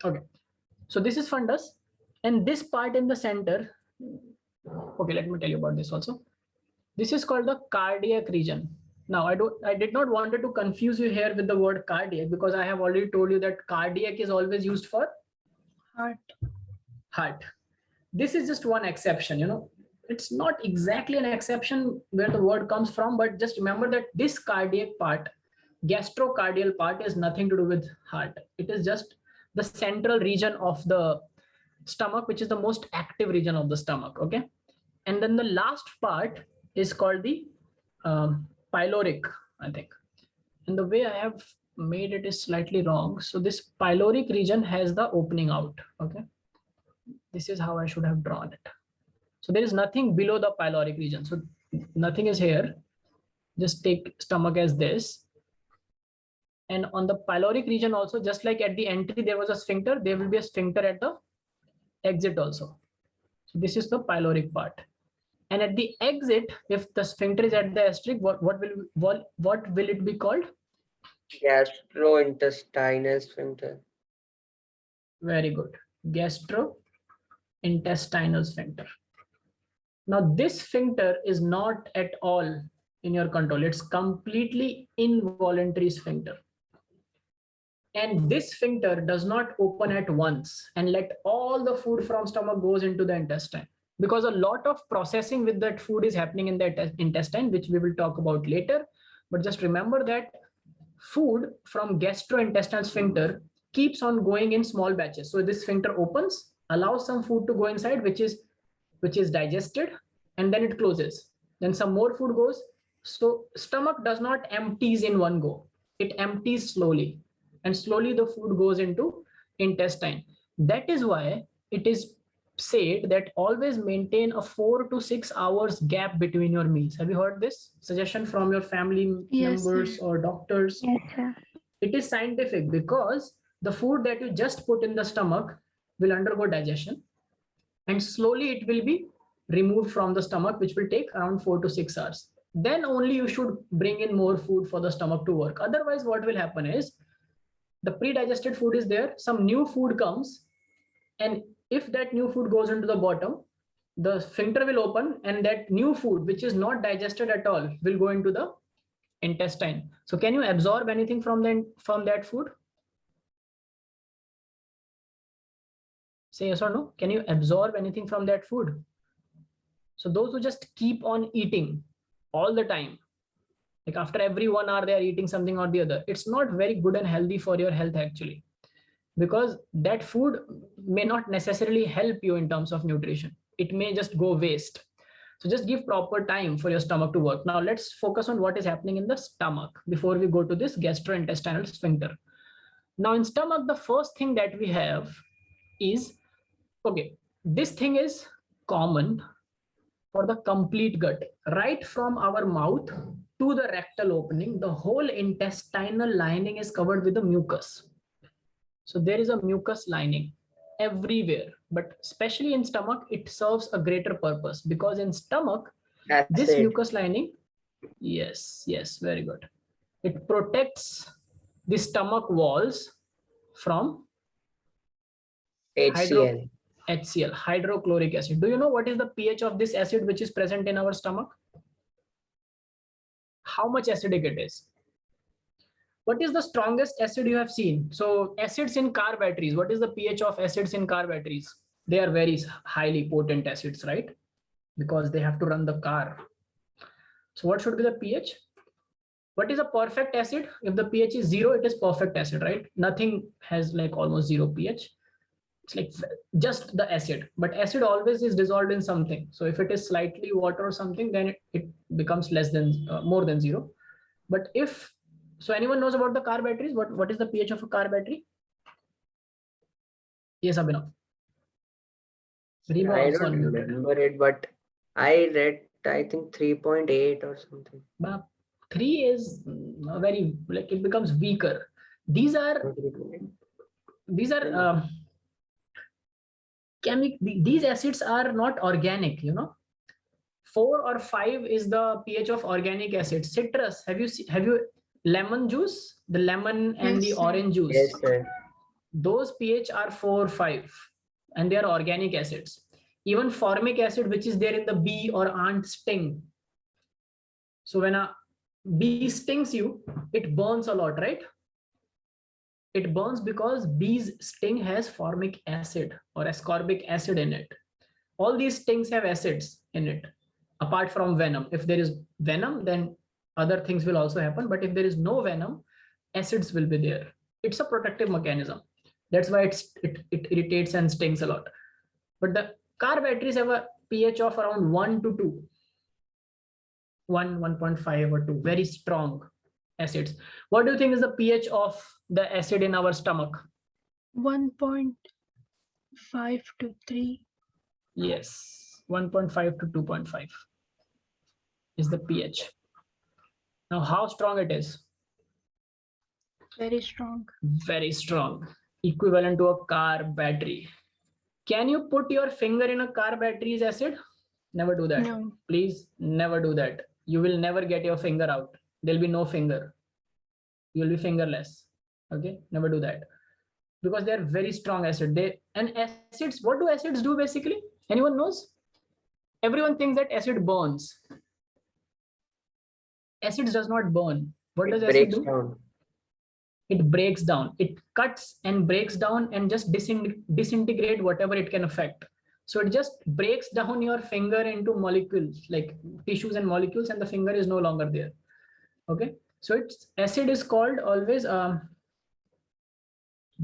okay, so this is fundus, and this part in the center, okay, let me tell you about this also. This is called the cardiac region. Now, I did not want to confuse you here with the word cardiac, because I have already told you that cardiac is always used for heart. This is just one exception, it's not exactly an exception where the word comes from, but just remember that this cardiac part, gastrocardial part, is nothing to do with heart. It is just the central region of the stomach, which is the most active region of the stomach. Okay. And then the last part is called the pyloric, I think. And the way I have made it is slightly wrong. So this pyloric region has the opening out. Okay. This is how I should have drawn it. So there is nothing below the pyloric region. So nothing is here. Just take stomach as this. And on the pyloric region also, just like at the entry, there was a sphincter, there will be a sphincter at the exit also. So this is the pyloric part. And at the exit, if the sphincter is at the asterisk, what will it be called? Gastrointestinal sphincter. Very good. Gastrointestinal sphincter. Now this sphincter is not at all in your control. It's completely involuntary sphincter. And this sphincter does not open at once and let all the food from stomach goes into the intestine, because a lot of processing with that food is happening in the intestine, which we will talk about later. But just remember that food from gastrointestinal sphincter keeps on going in small batches. So this sphincter opens, allows some food to go inside, which is digested, and then it closes. Then some more food goes. So stomach does not empties in one go. It empties slowly, and slowly the food goes into intestine. That is why it is said that always maintain a 4 to 6 hours gap between your meals. Have you heard this suggestion from your family members or doctors? Yes, sir. It is scientific, because the food that you just put in the stomach will undergo digestion, and slowly it will be removed from the stomach, which will take around 4 to 6 hours. Then only you should bring in more food for the stomach to work. Otherwise, what will happen is the pre-digested food is there, some new food comes, and if that new food goes into the bottom, the sphincter will open, and that new food, which is not digested at all, will go into the intestine. So can you absorb anything from that food? Say yes or no. Can you absorb anything from that food? So those who just keep on eating all the time, like after every 1 hour they are eating something or the other, it's not very good and healthy for your health actually, because that food may not necessarily help you in terms of nutrition. It may just go waste. So just give proper time for your stomach to work. Now let's focus on what is happening in the stomach before we go to this gastrointestinal sphincter. Now in stomach, the first thing that we have is, okay, this thing is common for the complete gut, right from our mouth to the rectal opening. The whole intestinal lining is covered with the mucus. So there is a mucus lining everywhere, but especially in stomach, it serves a greater purpose, because in stomach, this Acid. mucus lining, yes, very good. It protects the stomach walls from HCl. HCl, hydrochloric acid. Do you know what is the pH of this acid which is present in our stomach? How much acidic it is? What is the strongest acid you have seen? So acids in car batteries, what is the pH of acids in car batteries? They are very highly potent acids, right? Because they have to run the car. So what should be the pH? What is a perfect acid? If the pH is 0, it is perfect acid, right? Nothing has like almost 0 pH. It's like just the acid, but acid always is dissolved in something. So if it is slightly water or something, then it becomes less than more than 0. But if so, anyone knows about the car batteries? What is the pH of a car battery? Yes, Abhinav. I don't remember it, but I read, I think 3.8 or something. But 3 is very, like, it becomes weaker. These are these acids are not organic, 4 or 5 is the pH of organic acid. Citrus, have you lemon juice, the lemon and Yes, the sir. orange juice? Yes, sir. Those pH are 4, 5, and they are organic acids. Even formic acid, which is there in the bee or ant sting. So when a bee stings you, it burns a lot, right? It burns because bee's sting has formic acid or ascorbic acid in it. All these stings have acids in it, apart from venom. If there is venom, then other things will also happen. But if there is no venom, acids will be there. It's a protective mechanism. That's why it irritates and stings a lot. But the car batteries have a pH of around 1 to 2. 1.5 or 2, very strong acids. What do you think is the pH of the acid in our stomach? 1.5 to 3. Yes, 1.5 to 2.5 is the pH. Now, how strong it is? Very strong. Very strong, equivalent to a car battery. Can you put your finger in a car battery's acid? Never do that. No. Please never do that. You will never get your finger out. There'll be no finger. You'll be fingerless. Okay, never do that, because they're very strong acid. And acids, what do acids do basically? Anyone knows? Everyone thinks that acid burns. Acids does not burn. What does acid do? Down. It breaks down. It cuts and breaks down and just disintegrate whatever it can affect. So it just breaks down your finger into molecules, like tissues and molecules, and the finger is no longer there. Okay, so it's acid is called always. There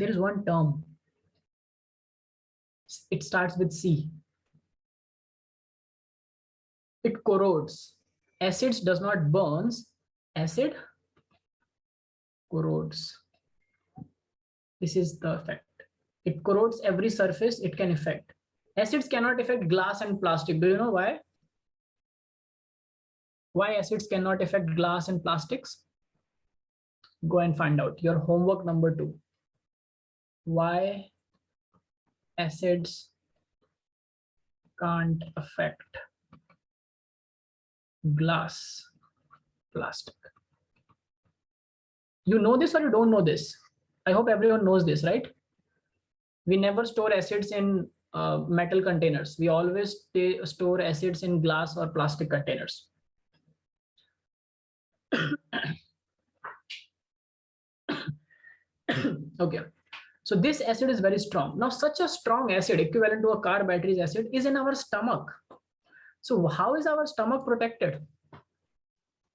is one term. It starts with C. It corrodes. Acids does not burns. Acid corrodes. This is the effect. It corrodes every surface it can affect. Acids cannot affect glass and plastic. Do you know why? Why acids cannot affect glass and plastics? Go and find out. Your homework number 2. Why acids can't affect glass, plastic. You know this or you don't know this? I hope everyone knows this, right? We never store acids in metal containers. We always store acids in glass or plastic containers. Okay, so this acid is very strong. Now, such a strong acid, equivalent to a car battery's acid, is in our stomach. So how is our stomach protected?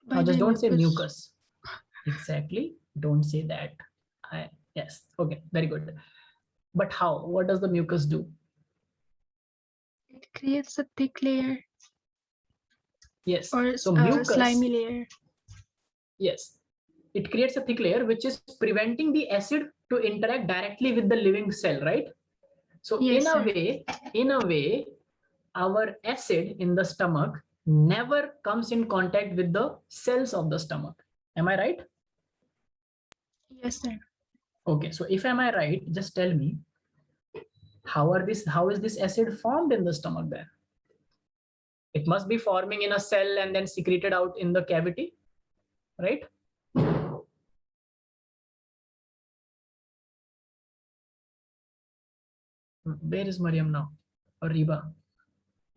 Now, just don't say mucus. Exactly, don't say that. Yes, okay, very good. But how? What does the mucus do? It creates a thick layer. Yes. Or So a mucus, slimy layer. yes, it creates a thick layer which is preventing the acid to interact directly with the living cell, right? So Yes, in sir. a way, our acid in the stomach never comes in contact with the cells of the stomach. Am I right? Yes, sir. Okay, so if am I right, just tell me how is this acid formed in the stomach there? It must be forming in a cell and then secreted out in the cavity, right? Where is Mariam now? Or Reba?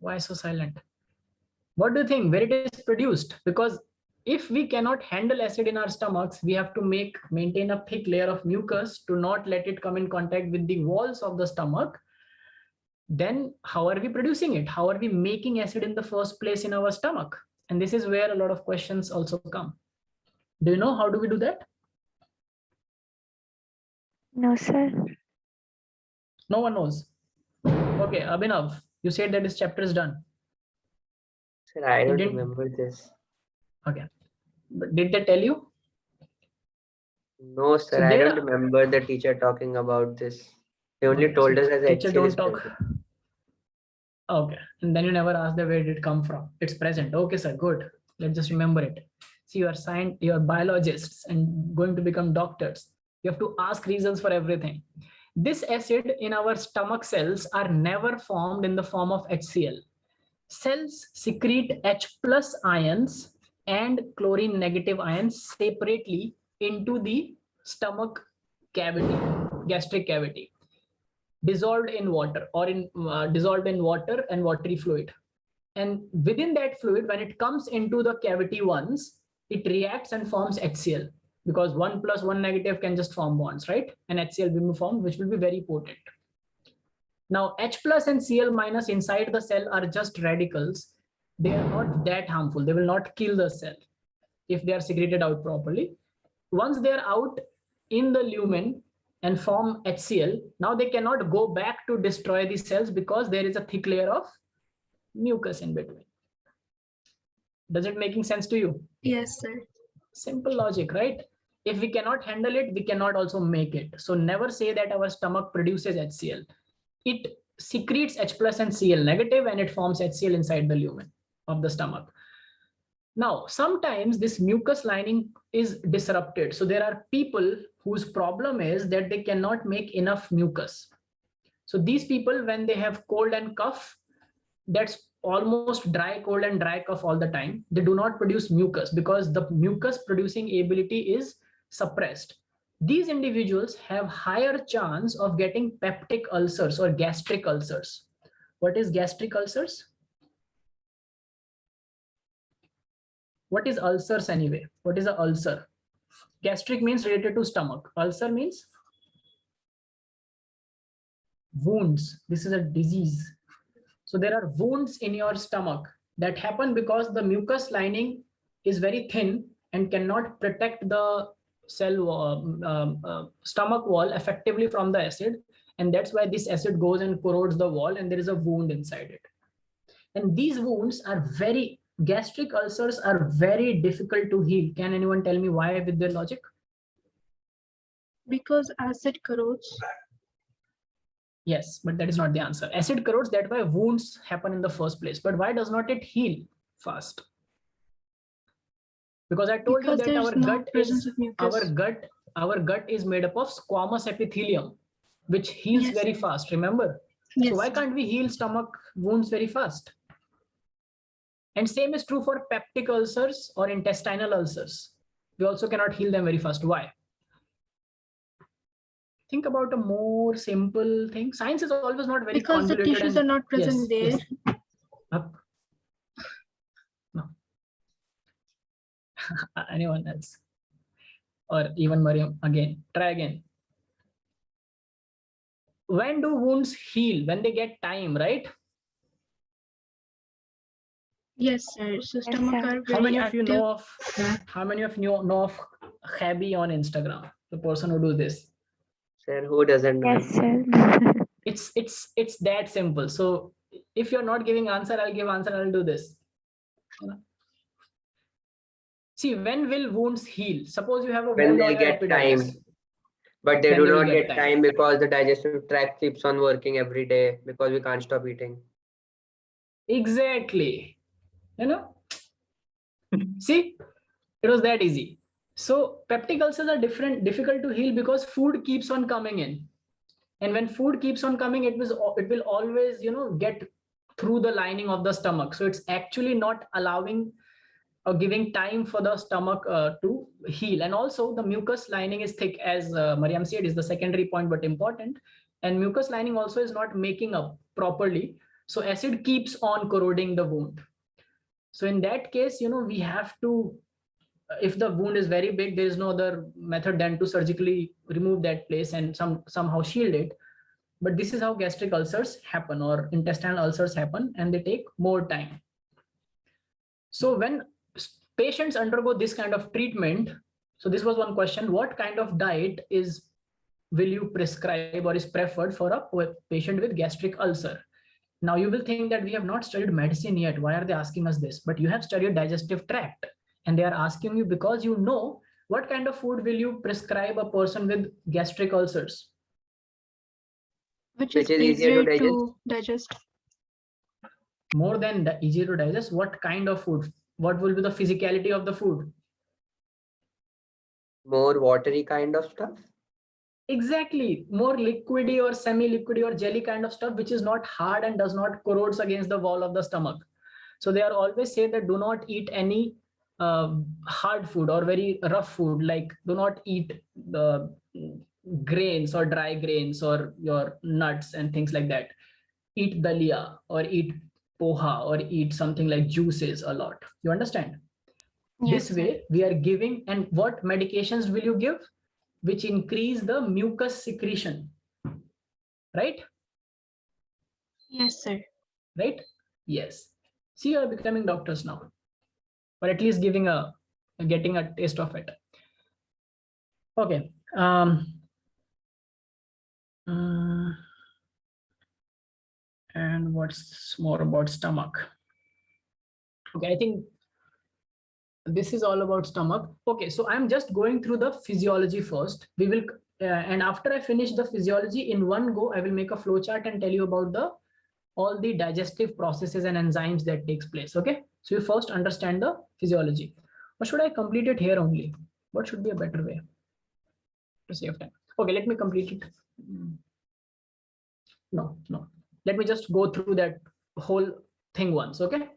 Why so silent? What do you think? Where it is produced? Because if we cannot handle acid in our stomachs, we have to maintain a thick layer of mucus to not let it come in contact with the walls of the stomach. Then how are we producing it? How are we making acid in the first place in our stomach? And this is where a lot of questions also come. Do you know how do we do that? No, sir. No one knows. Okay, Abhinav, you said that this chapter is done. Sir, I You don't didn't- remember this. Okay. But did they tell you? No, sir, So I there don't are- remember the teacher talking about this. He only Okay, told so us as teacher HCl is don't talk. present. Okay, and then you never ask them where did it come from. It's present. Okay, sir, good. Let's just remember it. See, you are biologists and going to become doctors. You have to ask reasons for everything. This acid in our stomach cells are never formed in the form of HCl. Cells secrete H plus ions and chlorine negative ions separately into the stomach cavity, gastric cavity, dissolved in water and watery fluid. And within that fluid, when it comes into the cavity once, it reacts and forms HCl, because 1 plus 1 negative can just form bonds, right? And HCl will be formed, which will be very potent. Now, H plus and Cl minus inside the cell are just radicals. They are not that harmful. They will not kill the cell if they are secreted out properly. Once they are out in the lumen and form HCl, now they cannot go back to destroy the cells because there is a thick layer of mucus in between. Does it making sense to you? Yes, sir. Simple logic, right? If we cannot handle it, we cannot also make it. So never say that our stomach produces HCl. It secretes H plus and Cl negative and it forms HCl inside the lumen of the stomach. Now, sometimes this mucus lining is disrupted. So there are people whose problem is that they cannot make enough mucus. So these people, when they have cold and cough, that's almost dry cold and dry cough all the time, they do not produce mucus because the mucus producing ability is suppressed. These individuals have higher chance of getting peptic ulcers or gastric ulcers. What is gastric ulcers? What is ulcers anyway? What is an ulcer? Gastric means related to stomach. Ulcer means wounds. This is a disease. So there are wounds in your stomach that happen because the mucus lining is very thin and cannot protect the stomach wall effectively from the acid. And that's why this acid goes and corrodes the wall and there is a wound inside it. And these wounds are gastric ulcers are very difficult to heal. Can anyone tell me why with their logic? Because acid corrodes. Yes, but that is not the answer. Acid corrodes, that's why wounds happen in the first place. But why does not it heal fast? Because I told Because you that there's our no gut presence is of mucus. our gut is made up of squamous epithelium, which heals Yes, very sir. fast. Remember? Yes, So why sir. can't we heal stomach wounds very fast? And same is true for peptic ulcers or intestinal ulcers. We also cannot heal them very fast. Why? Think about a more simple thing. Science is always not very Because the convoluted. tissues are not present there. Yes. Up. No. Anyone else? Or even Mariam, again, try again. When do wounds heal? When they get time, right? Yes, sir. So stomach sir. are How very many of active. you know of Habi on Instagram? The person who does this. Sir, who doesn't know? Yes, sir. It's that simple. So if you're not giving answer, I'll give answer. I'll do this. See, when will wounds heal? Suppose you have a When wound they'll on your get time. epididymis. But they Then do they will not get get time. time because the digestive tract keeps on working every day because we can't stop eating. Exactly. You know, see, it was that easy. So peptic ulcers are difficult to heal because food keeps on coming in. And when food keeps on coming, it will always, get through the lining of the stomach. So it's actually not allowing or giving time for the stomach to heal. And also the mucus lining is thick, as Mariam said, is the secondary point, but important. And mucus lining also is not making up properly. So acid keeps on corroding the wound. So in that case, we have to, if the wound is very big, there is no other method than to surgically remove that place and somehow shield it. But this is how gastric ulcers happen or intestinal ulcers happen, and they take more time. So when patients undergo this kind of treatment, so this was one question, what kind of diet will you prescribe or is preferred for a patient with gastric ulcer? Now you will think that we have not studied medicine yet. Why are they asking us this? But you have studied digestive tract, and they are asking you because you know what kind of food will you prescribe a person with gastric ulcers. Which is easier easier to to digest. More than easier to digest, what kind of food? What will be the physicality of the food? More watery kind of stuff. Exactly, more liquidy or semi-liquidy or jelly kind of stuff, which is not hard and does not corrodes against the wall of the stomach. So they are always say that do not eat any hard food or very rough food, like do not eat the grains or dry grains or your nuts and things like that. Eat dalia or eat poha or eat something like juices a lot. You understand? Yes, This way we are giving, and what medications will you give? Which increase the mucus secretion, right? yes, sir. Right? Yes. See, you are becoming doctors now, or at least getting a taste of it. Okay. And what's more about stomach? Okay, I think this is all about stomach. Okay, so I'm just going through the physiology first. We will, and after I finish the physiology in one go, I will make a flow chart and tell you about all the digestive processes and enzymes that takes place. Okay, so you first understand the physiology. Or should I complete it here only? What should be a better way to save time? Okay, let me complete it. No. Let me just go through that whole thing once. Okay.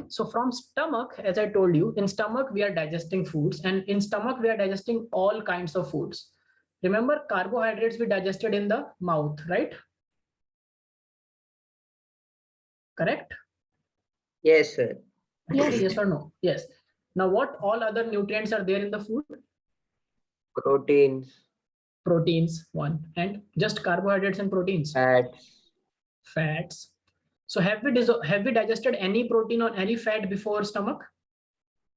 So from stomach, as I told you, in stomach we are digesting foods, and in stomach we are digesting all kinds of foods. Remember, carbohydrates we digested in the mouth, right? Correct? Yes, sir. Yes. Yes or no? Yes. Now, what all other nutrients are there in the food? Proteins, Proteins, one, and just carbohydrates and proteins. fats. So have we digested any protein or any fat before stomach?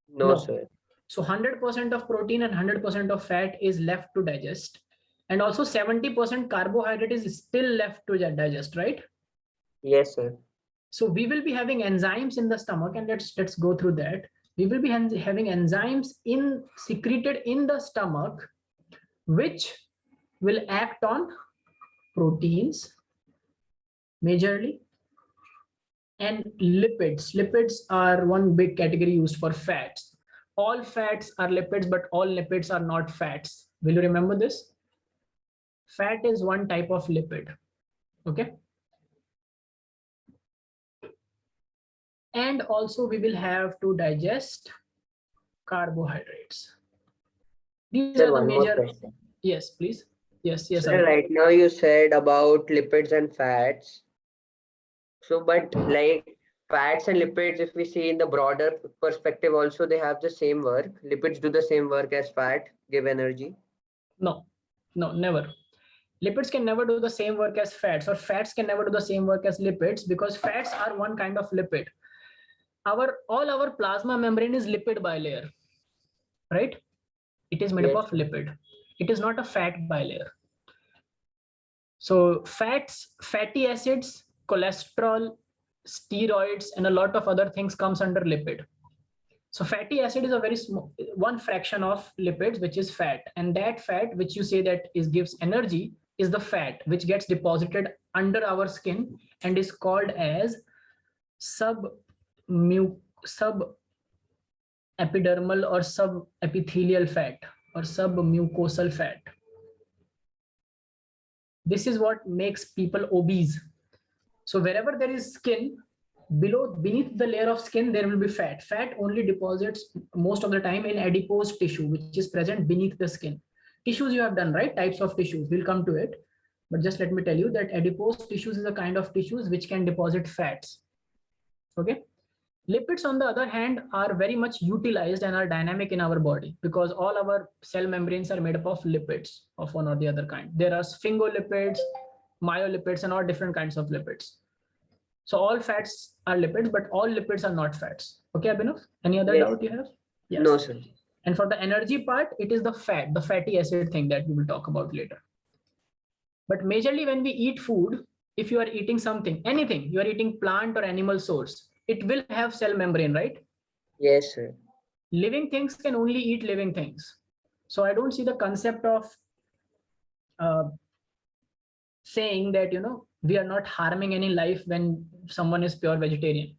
No, sir. So 100% of protein and 100% of fat is left to digest. And also 70% carbohydrate is still left to digest, right? Yes, sir. So we will be having enzymes in the stomach, and let's go through that. We will be having enzymes secreted in the stomach, which will act on proteins majorly and lipids. Lipids are one big category used for fats. All fats are lipids, but all lipids are not fats. Will you remember this? Fat is one type of lipid. Okay. And also we will have to digest carbohydrates. These Sir, are the one more major. question. Yes, please. Yes. Sir, right now you said about lipids and fats. So, but like fats and lipids, if we see in the broader perspective, also they have the same work. Lipids do the same work as fat, give energy. No, never. Lipids can never do the same work as fats, or fats can never do the same work as lipids, because fats are one kind of lipid. All our plasma membrane is lipid bilayer, right? It is made up of lipid. It is not a fat bilayer. So fats, fatty acids, cholesterol, steroids, and a lot of other things comes under lipid. So fatty acid is a very small, one fraction of lipids, which is fat. And that fat, which you say that gives energy, is the fat which gets deposited under our skin and is called as subepidermal or subepithelial fat or submucosal fat. This is what makes people obese. So wherever there is skin, beneath the layer of skin, there will be fat. Fat only deposits most of the time in adipose tissue, which is present beneath the skin. Tissues you have done, right? Types of tissues, we'll come to it. But just let me tell you that adipose tissues is a kind of tissues which can deposit fats. Okay. Lipids, on the other hand, are very much utilized and are dynamic in our body because all our cell membranes are made up of lipids of one or the other kind. There are sphingolipids, myolipids, and all different kinds of lipids. So all fats are lipids, but all lipids are not fats. Okay, Abhinav? Any other Yes. doubt you have? Yes. No, sir. And for the energy part, it is the fatty acid thing that we will talk about later. But majorly when we eat food, if you are eating something, anything, you are eating plant or animal source, it will have cell membrane, right? Yes, sir. Living things can only eat living things. So I don't see the concept of saying that, we are not harming any life when someone is pure vegetarian.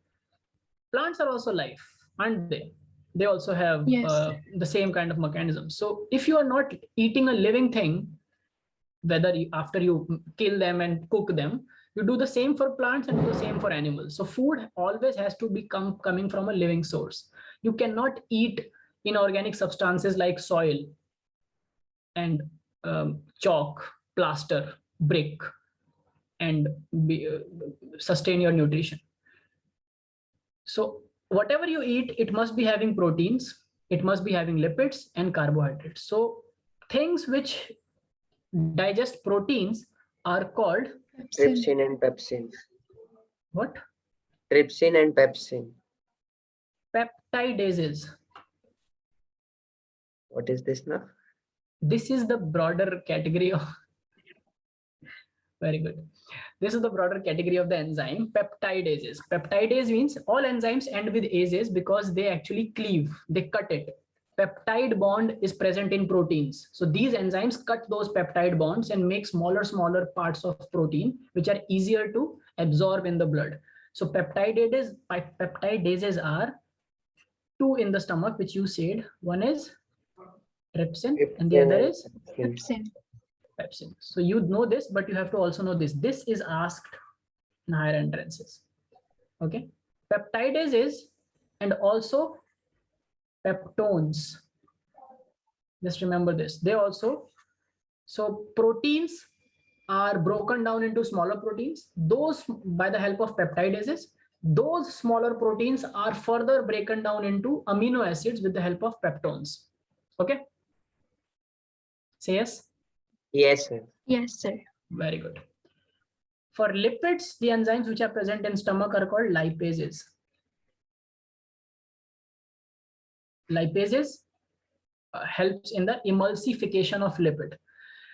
Plants are also life, aren't they? They also have Yes. the same kind of mechanism. So if you are not eating a living thing, whether after you kill them and cook them, you do the same for plants and do the same for animals. So food always has to be coming from a living source. You cannot eat inorganic substances like soil and chalk, plaster, brick, and sustain your nutrition. So whatever you eat, it must be having proteins, it must be having lipids and carbohydrates. So things which digest proteins are called Trypsin and pepsin. what? Trypsin and pepsin. Peptidases. What is this now? This is the broader category of very good. This is the broader category of the enzyme, peptidases. Peptidase means all enzymes end with ases because they actually cleave, they cut it. Peptide bond is present in proteins. So these enzymes cut those peptide bonds and make smaller parts of protein, which are easier to absorb in the blood. So peptidases are two in the stomach, which you said. One is trypsin and the other is Pepsin. pepsin. So you know this, but you have to also know this. This is asked in higher entrances. Okay. Peptidases and also peptones. Just remember this. They also, so proteins are broken down into smaller proteins. Those, by the help of peptidases, those smaller proteins are further broken down into amino acids with the help of peptones. Okay. Say yes. Yes, sir. Yes, sir. Very good. For lipids, the enzymes which are present in stomach are called lipases. Lipases helps in the emulsification of lipid.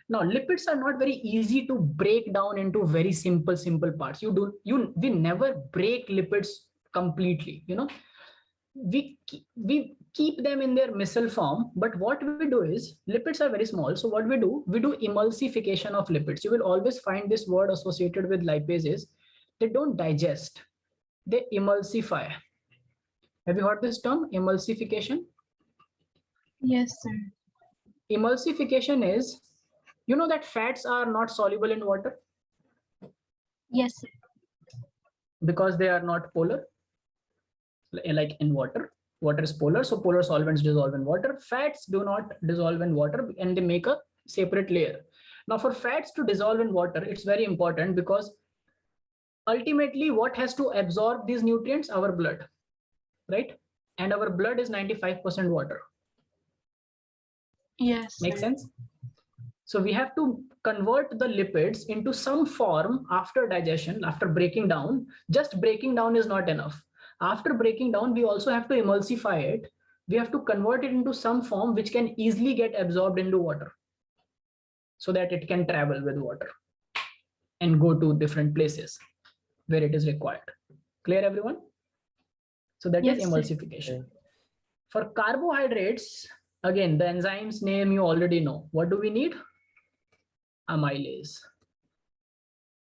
Now, lipids are not very easy to break down into very simple parts. We never break lipids completely. We keep them in their micelle form, but what we do is lipids are very small. So what we do emulsification of lipids. You will always find this word associated with lipases. They don't digest, they emulsify. Have you heard this term, emulsification? Yes, sir. Emulsification is, that fats are not soluble in water. Yes, sir. Because they are not polar. Like in water is polar, so polar solvents dissolve in water. Fats do not dissolve in water and they make a separate layer. Now for fats to dissolve in water, it's very important because ultimately what has to absorb these nutrients? Our blood, right? And our blood is 95% water. Yes, Makes sir. sense? So we have to convert the lipids into some form after digestion, after breaking down. Just breaking down is not enough. After breaking down, we also have to emulsify it. We have to convert it into some form which can easily get absorbed into water so that it can travel with water and go to different places where it is required. Clear, everyone? So that is Yes, sir. emulsification. For carbohydrates, again, the enzyme's name you already know. What do we need? Amylase.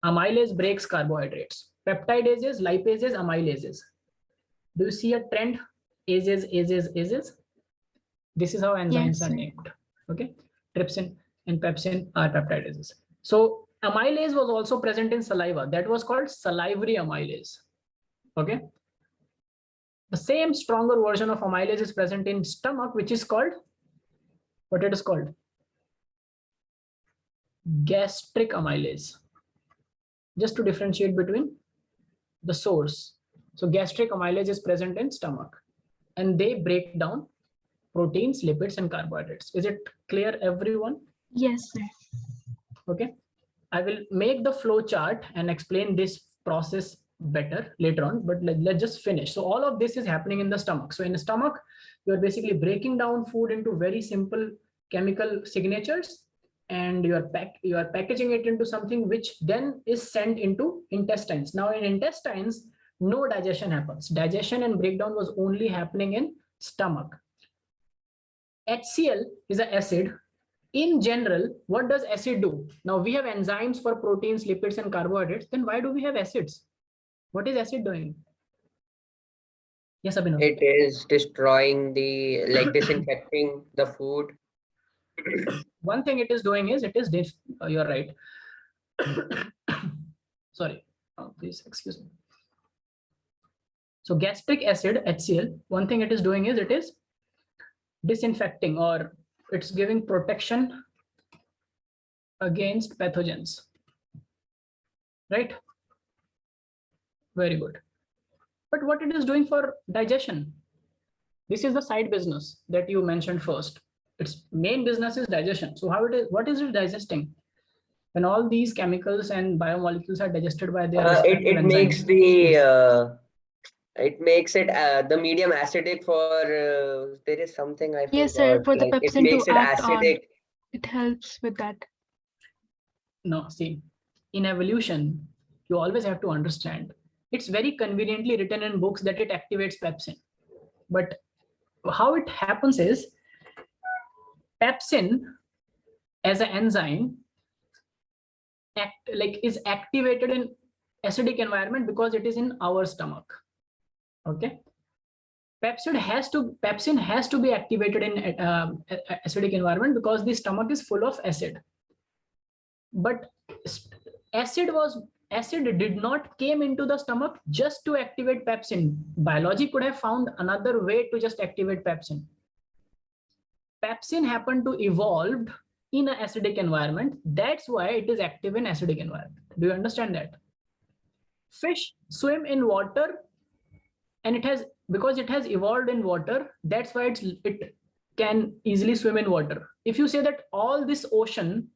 Amylase breaks carbohydrates. Peptidases, lipases, amylases. Do you see a trend? Ases. This is how enzymes Yes, are sir. named. Okay, trypsin and pepsin are peptidases. So amylase was also present in saliva. That was called salivary amylase. Okay. The same stronger version of amylase is present in stomach, which is called, what it is called? Gastric amylase. Just to differentiate between the source. So gastric amylase is present in stomach and they break down proteins, lipids, and carbohydrates. Is it clear, everyone? Yes, sir. Okay. I will make the flow chart and explain this process better later on, but let's just finish. So all of this is happening in the stomach. So in the stomach, you're basically breaking down food into very simple chemical signatures, and you are packaging it into something which then is sent into intestines. Now in intestines, no digestion happens. Digestion and breakdown was only happening in stomach. HCl is an acid. In general, what does acid do? Now we have enzymes for proteins, lipids, and carbohydrates. Then why do we have acids? What is acid doing? Yes, Abhinav. It is destroying the, like disinfecting the food. One thing it is doing is you're right. Sorry, please excuse me. So gastric acid, HCl, one thing it is doing is it is disinfecting, or it's giving protection against pathogens, right? Very good. But what it is doing for digestion? This is the side business that you mentioned first. Its main business is digestion. So what is it digesting? When all these chemicals and biomolecules are digested by their respective It makes enzymes. the it makes it the medium acidic for there is something I Yes, sir. forgot. For the Like it pepsin makes to it act on, acidic. it helps with that. No, see, in evolution, you always have to understand. It's very conveniently written in books that it activates pepsin. But how it happens is pepsin as an enzyme is activated in acidic environment because it is in our stomach. Okay. Pepsin has to be activated in acidic environment because the stomach is full of acid. But acid did not came into the stomach just to activate pepsin. Biology could have found another way to just activate pepsin. Pepsin happened to evolve in an acidic environment. That's why it is active in acidic environment. Do you understand that? Fish swim in water, and because it has evolved in water, that's why it can easily swim in water. If you say that all this ocean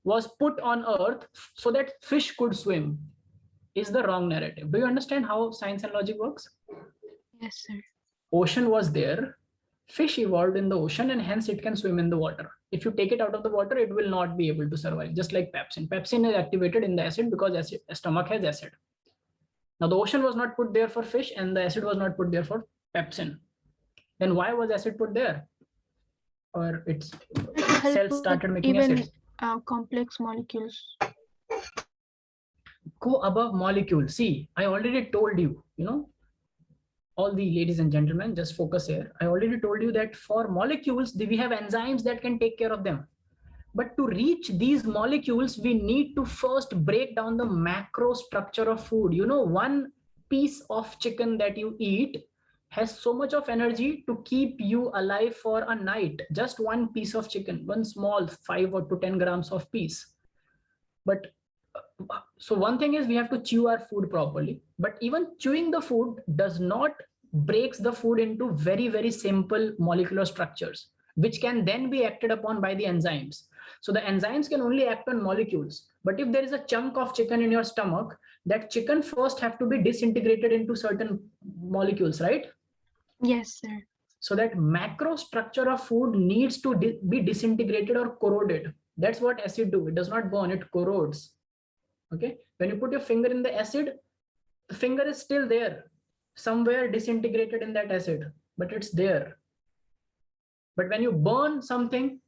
was put on earth so that fish could swim, is the wrong narrative. Do you understand how science and logic works? Yes, sir. Ocean was there, fish evolved in the ocean, and hence it can swim in the water. If you take it out of the water, it will not be able to survive, just like pepsin. Pepsin is activated in the acid because stomach has acid. Now the ocean was not put there for fish and the acid was not put there for pepsin. Then why was acid put there? Or its cells started making acid. Complex molecules. Go above molecule. See, I already told you, all the ladies and gentlemen, just focus here. I already told you that for molecules, we have enzymes that can take care of them. But to reach these molecules, we need to first break down the macro structure of food. One piece of chicken that you eat has so much of energy to keep you alive for a night. Just one piece of chicken, one small 5 or to 10 grams of piece. But so one thing is we have to chew our food properly, but even chewing the food does not breaks the food into very, very simple molecular structures, which can then be acted upon by the enzymes. So the enzymes can only act on molecules. But if there is a chunk of chicken in your stomach, that chicken first have to be disintegrated into certain molecules, right? Yes, sir. So that macro structure of food needs to be disintegrated or corroded. That's what acid do. It does not burn, it corrodes. Okay. When you put your finger in the acid, the finger is still there, somewhere disintegrated in that acid, but it's there. But when you burn something,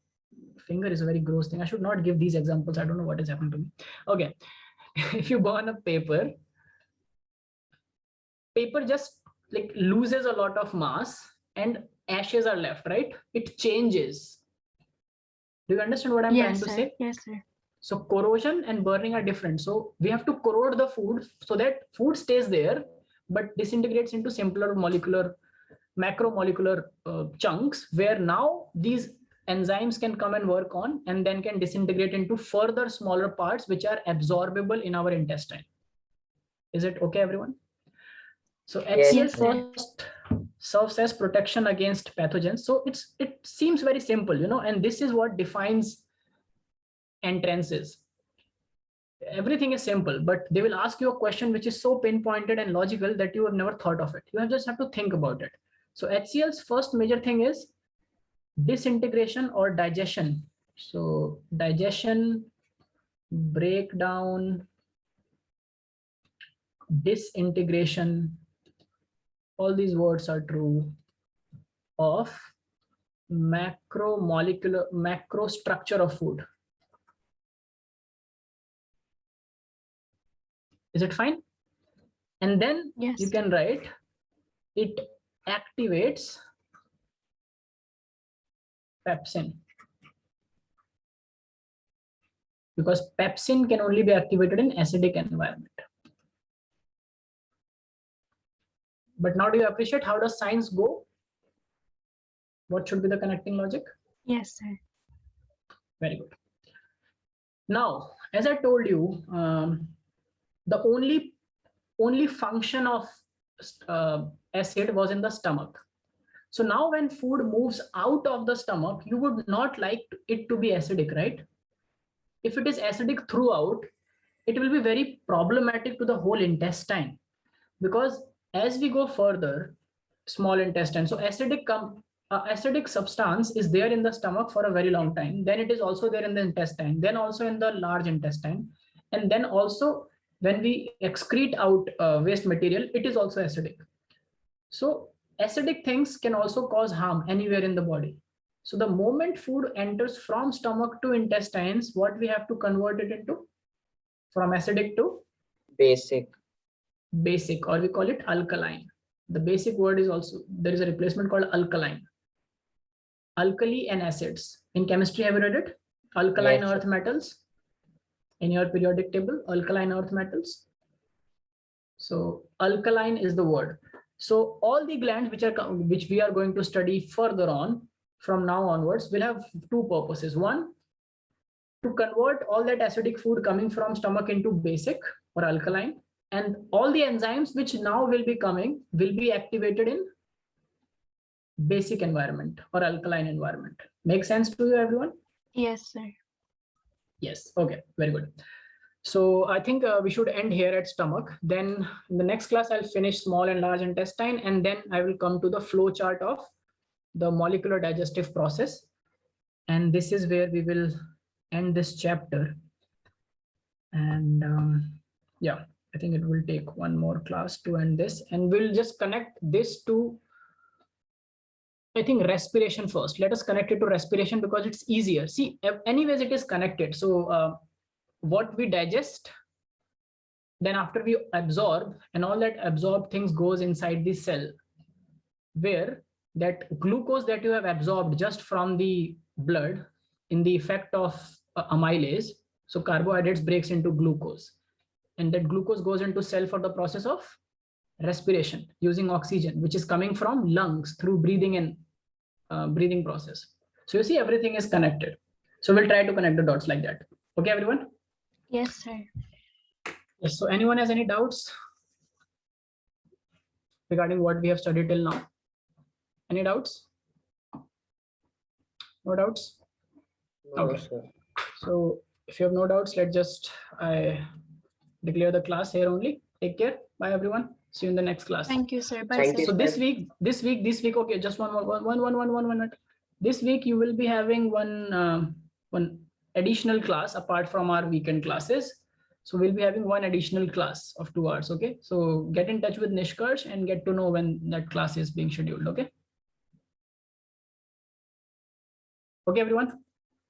finger is a very gross thing. I should not give these examples. I don't know what is happening to me. Okay. If you burn a paper just like loses a lot of mass and ashes are left, right? It changes. Do you understand what I'm trying Yes, to sir. say? Yes, sir. So corrosion and burning are different. So we have to corrode the food so that food stays there, but disintegrates into simpler molecular, macromolecular chunks, where now these enzymes can come and work on and then can disintegrate into further smaller parts which are absorbable in our intestine. Is it okay, everyone? So Yes, HCl sir. first serves as protection against pathogens. So it seems very simple, you know, and this is what defines entrances. Everything is simple, but they will ask you a question which is so pinpointed and logical that you have never thought of it. You just have to think about it. So HCl's first major thing is disintegration or digestion. So digestion, breakdown, disintegration, all these words are true of macromolecular, macro structure of food. Is it fine? And then Yes. you can write it activates pepsin, because pepsin can only be activated in acidic environment. But now do you appreciate how does science go? What should be the connecting logic? Yes, sir. Very good. Now, as I told you, the only function of acid was in the stomach. So now when food moves out of the stomach, you would not like it to be acidic, right? If it is acidic throughout, it will be very problematic to the whole intestine, because as we go further, small intestine, so acidic substance is there in the stomach for a very long time. Then it is also there in the intestine, then also in the large intestine, and then also when we excrete out waste material, it is also acidic. So acidic things can also cause harm anywhere in the body. So the moment food enters from stomach to intestines, what we have to convert it into? From acidic to basic. basic, or we call it alkaline. The basic word is also, there is a replacement called alkaline. Alkali and acids. In chemistry, have you read it? Alkaline Yes, earth metals. In your periodic table, alkaline earth metals. So alkaline is the word. So all the glands which we are going to study further on from now onwards will have two purposes. One, to convert all that acidic food coming from stomach into basic or alkaline, and all the enzymes which now will be coming will be activated in basic environment or alkaline environment. Make sense to you, everyone? Yes, sir. Yes. Okay, very good. So I think we should end here at stomach. Then in the next class, I'll finish small and large intestine, and then I will come to the flow chart of the molecular digestive process. And this is where we will end this chapter. And yeah, I think it will take one more class to end this, and we'll just connect this to, I think, respiration first. Let us connect it to respiration because it's easier. See, anyways, it is connected. So what we digest, then after we absorb, and all that absorbed things goes inside the cell, where that glucose that you have absorbed just from the blood in the effect of amylase, so carbohydrates breaks into glucose, and that glucose goes into cell for the process of respiration using oxygen, which is coming from lungs through breathing and breathing process. So you see, everything is connected. So we'll try to connect the dots like that. Okay, everyone? Yes, sir. Yes. So anyone has any doubts regarding what we have studied till now? Any doubts? No doubts? no, Okay. sir. So if you have no doubts, let's just declare the class here only. Take care. Bye, everyone. See you in the next class. Thank you, sir. Bye, Thank sir. you, So sir. this week, okay, just one minute. This week you will be having one additional class apart from our weekend classes. So we'll be having one additional class of 2 hours. Okay. So get in touch with Nishkarsh and get to know when that class is being scheduled. Okay. Okay, everyone.